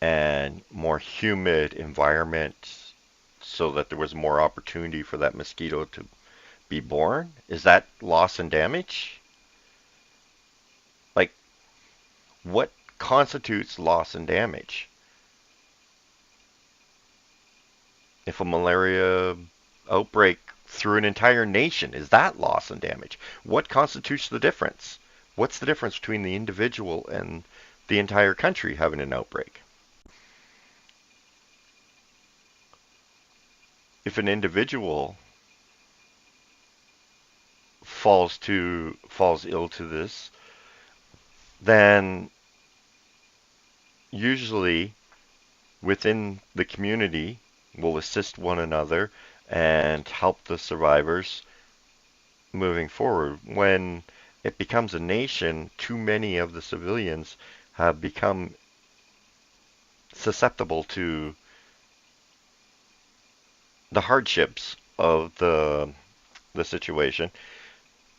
and more humid environment so that there was more opportunity for that mosquito to be born? Is that loss and damage? Like, what constitutes loss and damage? If a malaria outbreak through an entire nation, is that loss and damage? What constitutes the difference? What's the difference between the individual and the entire country having an outbreak? If an individual falls ill to this, then usually within the community will assist one another and help the survivors moving forward. When it becomes a nation, too many of the civilians have become susceptible to the hardships of the situation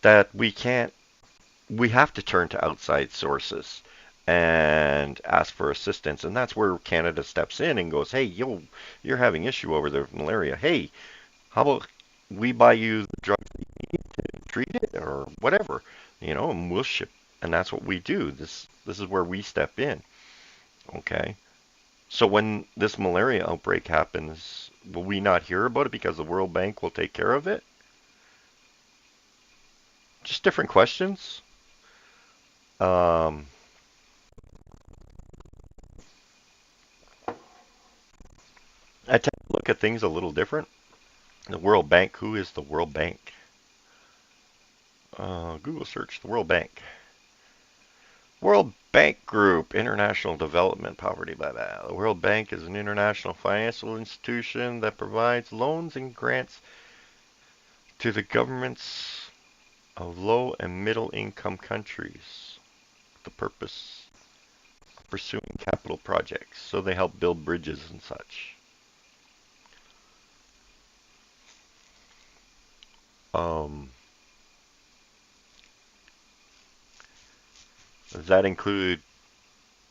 that we have to turn to outside sources and ask for assistance. And that's where Canada steps in and goes, hey, you're having issue over there with malaria. Hey, how about we buy you the drugs that you need to treat it or whatever, and we'll ship And that's what we do. This is where we step in. Okay. So when this malaria outbreak happens, will we not hear about it because the World Bank will take care of it? Just different questions. Um, I tend to look at things a little different. The World Bank, who is the World Bank? Google search the World Bank. World Bank Group, International Development Poverty. Blah, blah. The World Bank is an international financial institution that provides loans and grants to the governments of low and middle income countries. The purpose of pursuing capital projects. So they help build bridges and such. Um, does that include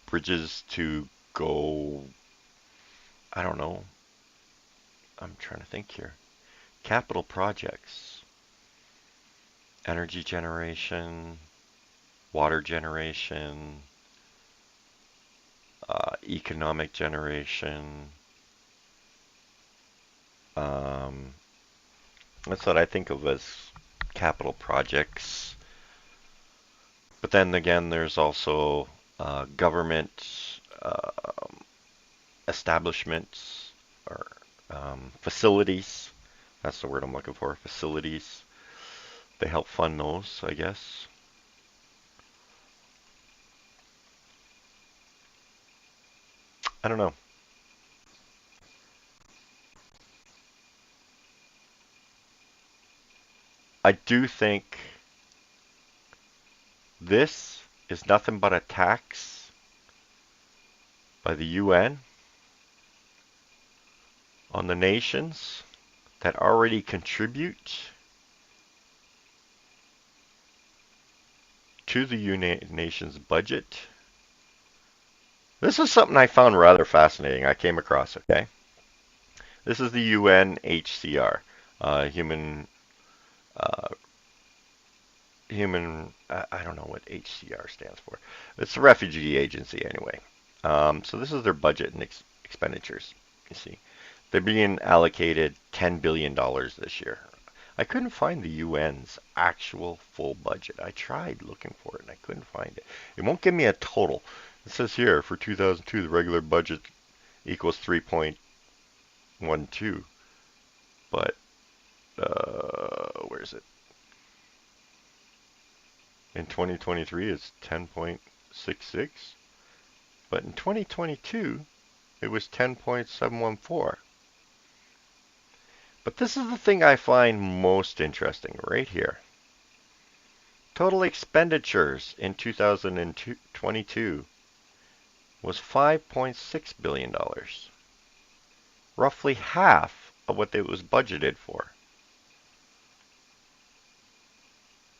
bridges to go, I don't know, I'm trying to think here. Capital projects, energy generation, water generation, economic generation. Um, that's what I think of as capital projects. But then again, there's also government establishments or facilities. That's the word I'm looking for. Facilities. They help fund those, I guess. I don't know. I do think this is nothing but a tax by the UN on the nations that already contribute to the United Nations budget. This is something I found rather fascinating. I came across, okay? This is the UNHCR, human, uh, I don't know what HCR stands for. It's the refugee agency anyway. So this is their budget and expenditures, you see. They're being allocated $10 billion this year. I couldn't find the UN's actual full budget. I tried looking for it and I couldn't find it. It won't give me a total. It says here for 2002 the regular budget equals 3.12, but where is it? In 2023 it's 10.66, but in 2022 it was 10.714. But this is the thing I find most interesting right here. Total expenditures in 2022 was $5.6 billion, roughly half of what it was budgeted for.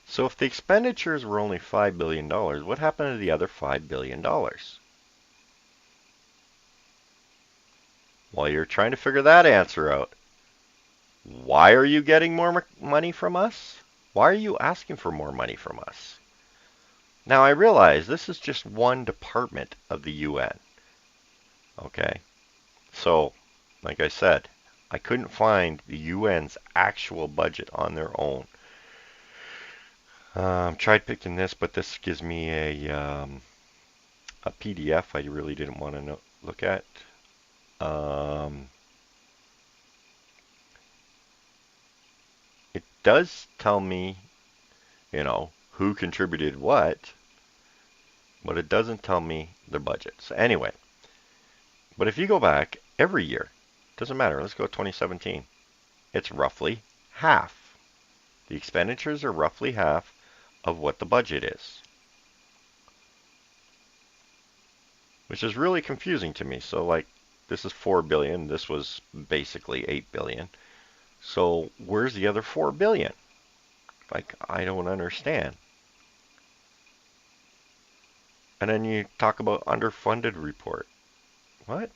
So if the expenditures were only $5 billion, what happened to the other $5 billion? While you're trying to figure that answer out, why are you getting more money from us? Why are you asking for more money from us? Now I realize this is just one department of the UN. Okay? So, like I said, I couldn't find the UN's actual budget on their own. Tried picking this, but this gives me a PDF I really didn't want to look at. It does tell me, who contributed what, but it doesn't tell me their budget. So anyway, but if you go back every year, doesn't matter, let's go 2017, it's roughly half. The expenditures are roughly half of what the budget is, which is really confusing to me. So like, this is 4 billion, this was basically 8 billion. So where's the other 4 billion? Like, I don't understand. And then you talk about underfunded report. What?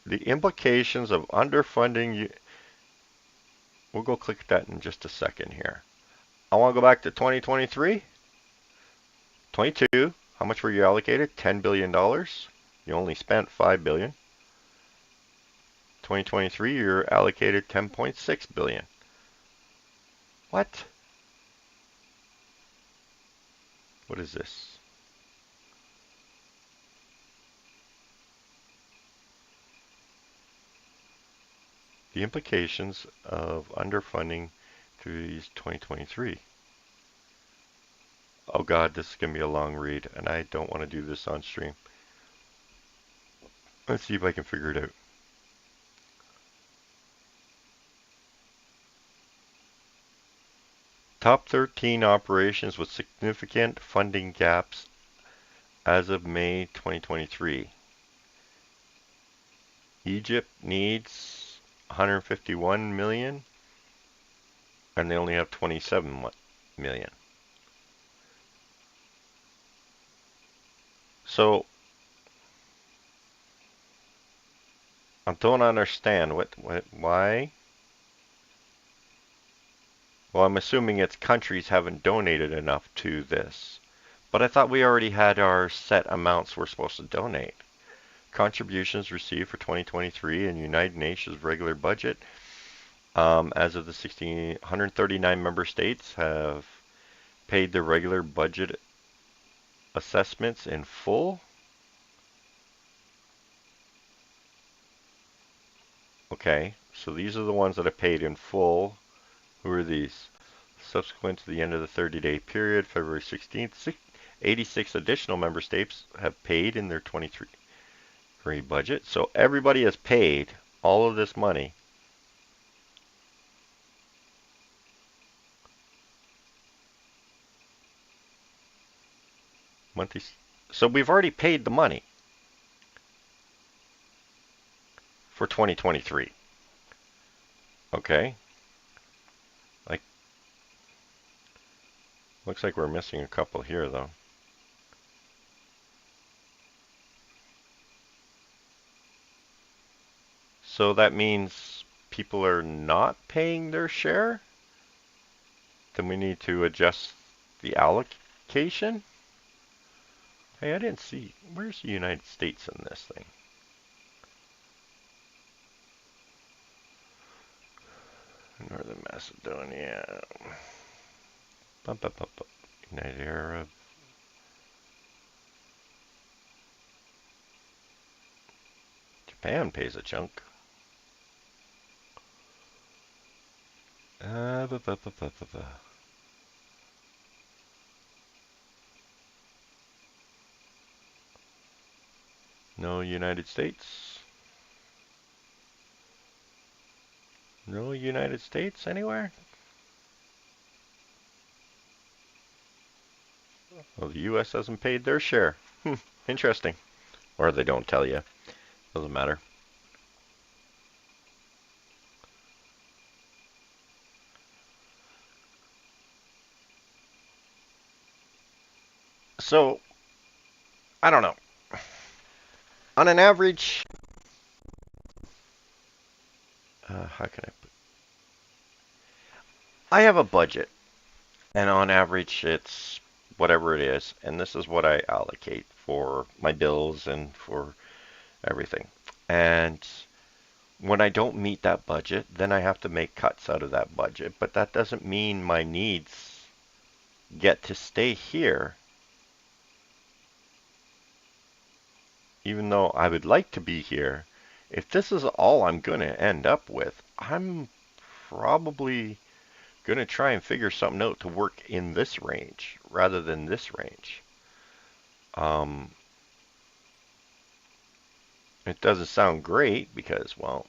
The implications of underfunding we'll go click that in just a second here. I want to go back to 2023. 22, how much were you allocated? $10 billion. You only spent $5 billion. 2023, you're allocated $10.6 billion. What? What is this? The implications of underfunding through these 2023. Oh God, this is going to be a long read, and I don't want to do this on stream. Let's see if I can figure it out. Top 13 operations with significant funding gaps as of May 2023. Egypt needs 151 million, and they only have 27 million. So I don't understand why. Well, I'm assuming it's countries haven't donated enough to this. But I thought we already had our set amounts we're supposed to donate. Contributions received for 2023 in United Nations regular budget. As of the 139 member states have paid their regular budget assessments in full. Okay, so these are the ones that have paid in full. Who are these? Subsequent to the end of the 30-day period, February 16th, 86 additional member states have paid in their 23 budget. So everybody has paid all of this money. Monthly. So we've already paid the money for 2023. Okay. Looks like we're missing a couple here, though. So that means people are not paying their share? Then we need to adjust the allocation? Hey, I didn't see. Where's the United States in this thing? Northern Macedonia. United Arab. Japan pays a chunk. No United States. No United States anywhere? Well, the U.S. hasn't paid their share. Interesting. Or they don't tell you. Doesn't matter. So, I don't know. On an average, how can I put? I have a budget, and on average, it's whatever it is, and this is what I allocate for my bills and for everything. And when I don't meet that budget, then I have to make cuts out of that budget. But that doesn't mean my needs get to stay here, even though I would like to be here. If this is all I'm going to end up with, I'm probably going to try and figure something out to work in this range rather than this range. It doesn't sound great because, well,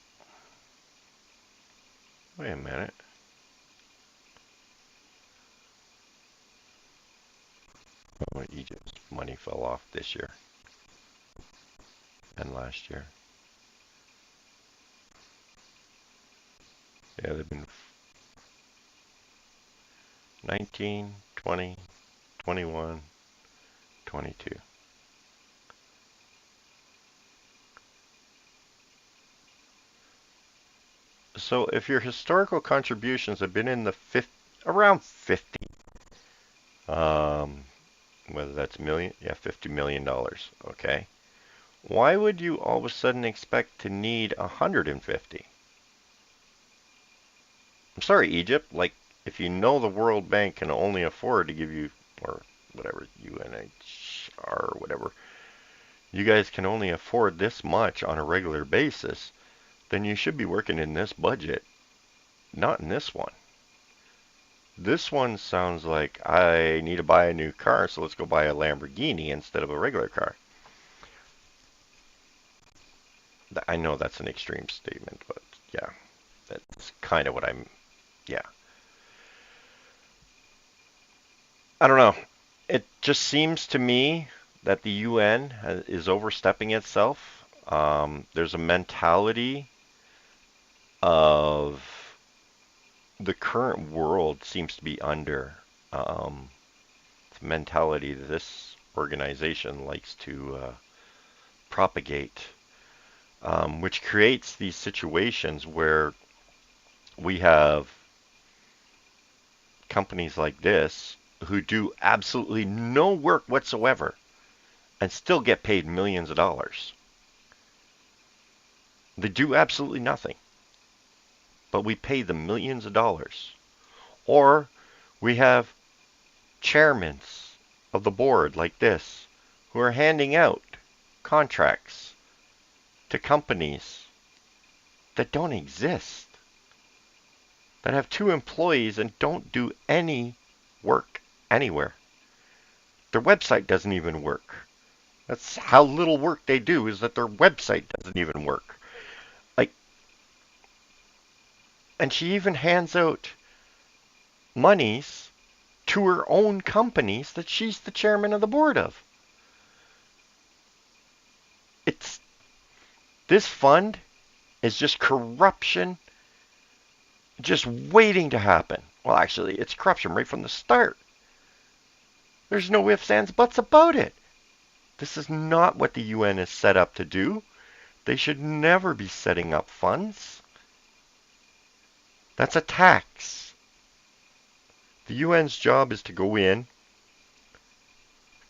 wait a minute. Oh, Egypt's money fell off this year and last year. Yeah, they've been 19, 20, 21, 22. So if your historical contributions have been in the around 50, um, whether that's million, yeah, $50 million, okay. Why would you all of a sudden expect to need 150? I'm sorry, Egypt, like, if you know the World Bank can only afford to give you, or whatever, UNHR or whatever, you guys can only afford this much on a regular basis, then you should be working in this budget, not in this one. This one sounds like I need to buy a new car, so let's go buy a Lamborghini instead of a regular car. I know that's an extreme statement, but yeah, that's kind of what yeah. I don't know. It just seems to me that the UN is overstepping itself. There's a mentality of the current world seems to be under the mentality that this organization likes to propagate, which creates these situations where we have companies like this who do absolutely no work whatsoever and still get paid millions of dollars. They do absolutely nothing, but we pay them millions of dollars. Or we have chairmen of the board like this who are handing out contracts to companies that don't exist, that have 2 employees and don't do any work anywhere. Their website doesn't even work. That's how little work they do, is that their website doesn't even work. Like, and she even hands out monies to her own companies that she's the chairman of the board of. It's this fund is just corruption just waiting to happen. Well, actually, it's corruption right from the start. There's no ifs, ands, buts about it. This is not what the UN is set up to do. They should never be setting up funds. That's a tax. The UN's job is to go in,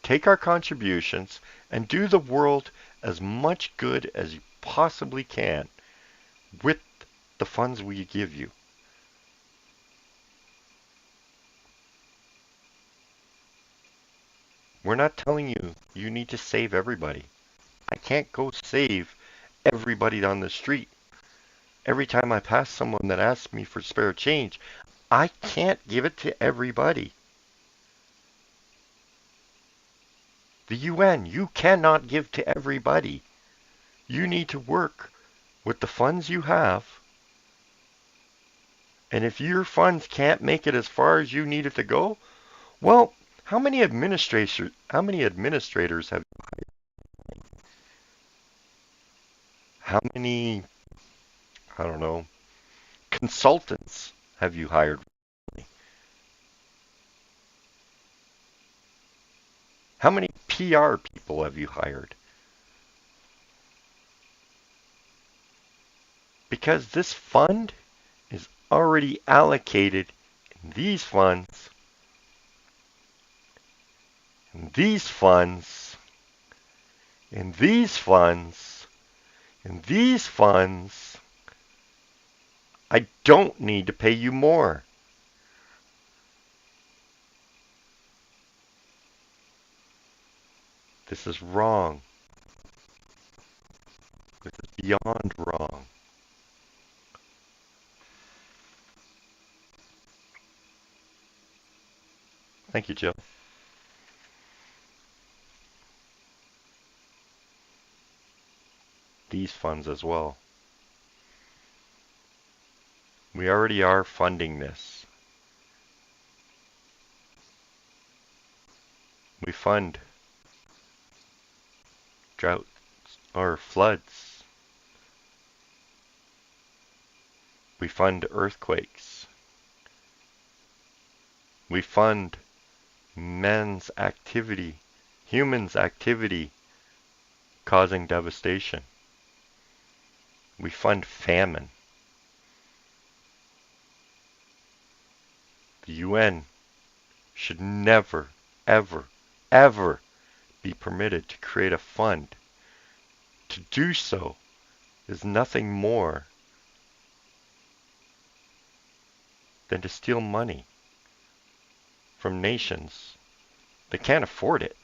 take our contributions, and do the world as much good as you possibly can with the funds we give you. We're not telling you you need to save everybody. I can't go save everybody on the street. Every time I pass someone that asks me for spare change, I can't give it to everybody. The UN, you cannot give to everybody. You need to work with the funds you have. And if your funds can't make it as far as you need it to go, well, how many administrators have you hired? How many, I don't know, consultants have you hired? How many PR people have you hired? Because this fund is already allocated in these funds, in these funds, in these funds, in these funds. I don't need to pay you more. This is wrong. This is beyond wrong. Thank you, Jill. These funds as well. We already are funding this. We fund droughts or floods. We fund earthquakes. We fund men's activity, humans' activity causing devastation. We fund famine. The UN should never, ever, ever be permitted to create a fund. To do so is nothing more than to steal money from nations that can't afford it.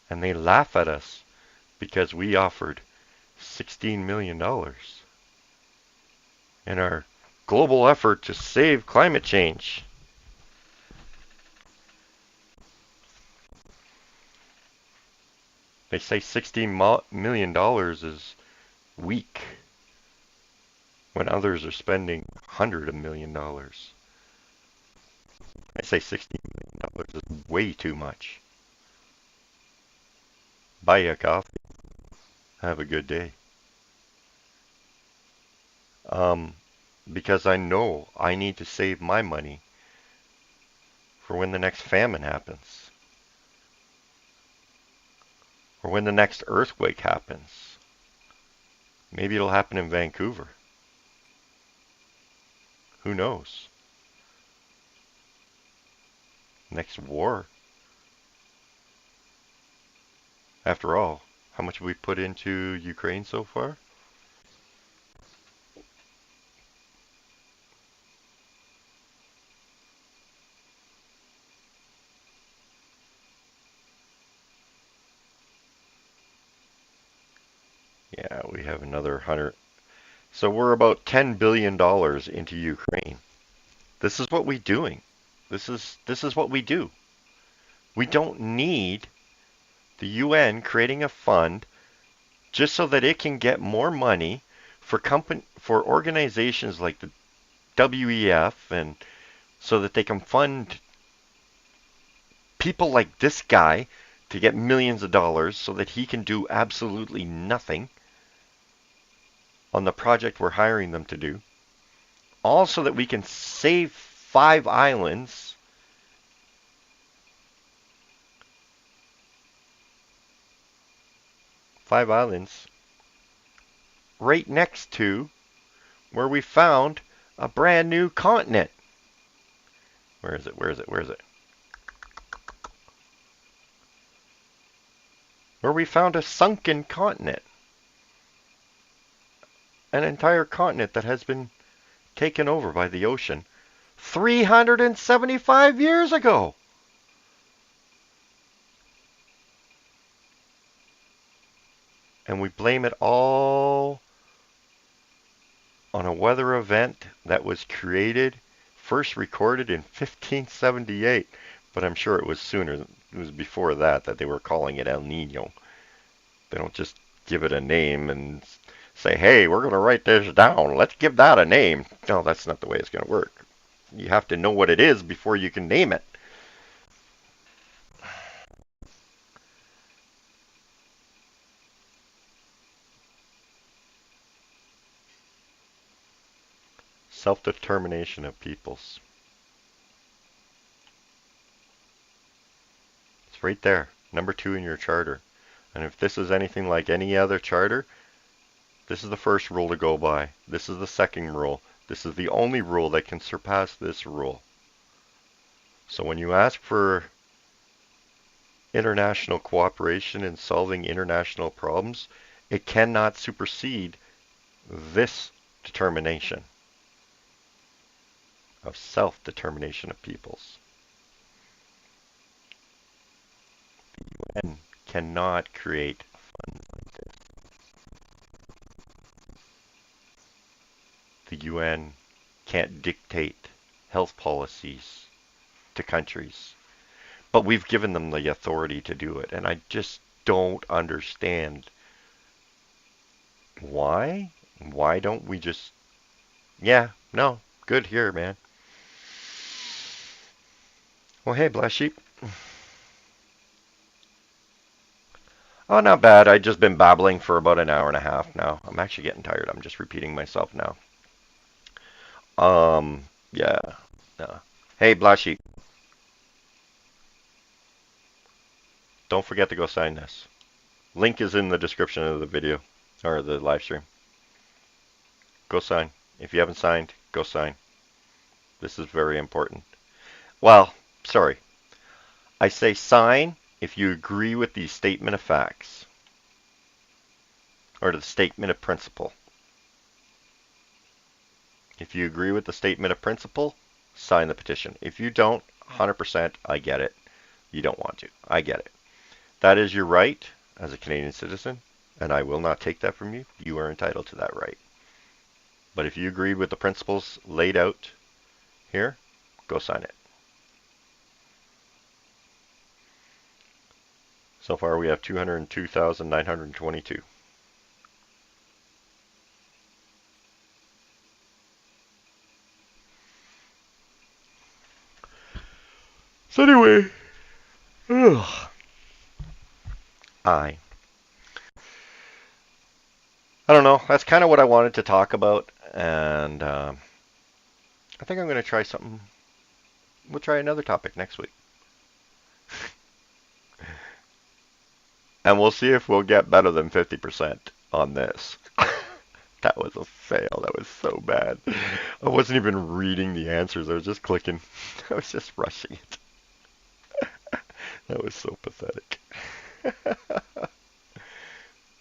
And they laugh at us because we offered $16 million in our global effort to save climate change. They say $16 million is weak when others are spending hundreds of million dollars. I say $16 million is way too much. Buy you a coffee. Have a good day. Because I know I need to save my money for when the next famine happens. Or when the next earthquake happens. Maybe it'll happen in Vancouver. Who knows? Next war. After all, how much have we put into Ukraine so far? Yeah, we have another 100. So we're about $10 billion into Ukraine. This is what we're doing. This is what we do. We don't need the UN creating a fund just so that it can get more money for organizations like the WEF, and so that they can fund people like this guy to get millions of dollars so that he can do absolutely nothing on the project we're hiring them to do. All so that we can save 5 islands right next to where we found a brand new continent. Where is it? Where is it? Where is it? Where we found a sunken continent. An entire continent that has been taken over by the ocean 375 years ago. And we blame it all on a weather event that was first recorded in 1578. But I'm sure it was sooner. It was before that they were calling it El Nino. They don't just give it a name and say, hey, we're going to write this down. Let's give that a name. No, that's not the way it's going to work. You have to know what it is before you can name it. Self-determination of peoples. It's right there, number 2 in your charter. And if this is anything like any other charter, this is the first rule to go by. This is the second rule. This is the only rule that can surpass this rule. So when you ask for international cooperation in solving international problems, it cannot supersede this determination of self-determination of peoples. The UN cannot create funds like this. The UN can't dictate health policies to countries, but we've given them the authority to do it, and I just don't understand why. Why don't we just, yeah, no, good here, man. Well, hey, Black Sheep. Oh, not bad. I've just been babbling for about an hour and a half now. I'm actually getting tired. I'm just repeating myself now. Yeah. No. Hey, Black Sheep. Don't forget to go sign this. Link is in the description of the video, or the live stream. Go sign. If you haven't signed, go sign. This is very important. Well, sorry. I say sign if you agree with the statement of facts or the statement of principle. If you agree with the statement of principle, sign the petition. If you don't, 100%, I get it. You don't want to. I get it. That is your right as a Canadian citizen, and I will not take that from you. You are entitled to that right. But if you agree with the principles laid out here, go sign it. So far we have 202,922. So anyway, I don't know. That's kind of what I wanted to talk about, and I think I'm going to try something. We'll try another topic next week, and we'll see if we'll get better than 50% on this. That was a fail. That was so bad. I wasn't even reading the answers. I was just clicking. I was just rushing it. That was so pathetic.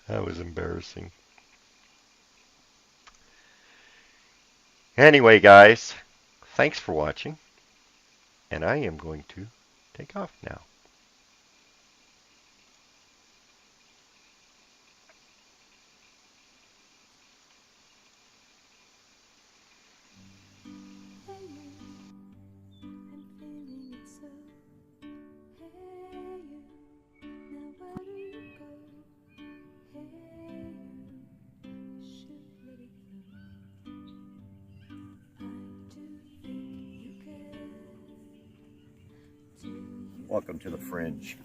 That was embarrassing. Anyway, guys, thanks for watching, and I am going to take off now. Welcome to the Fringe.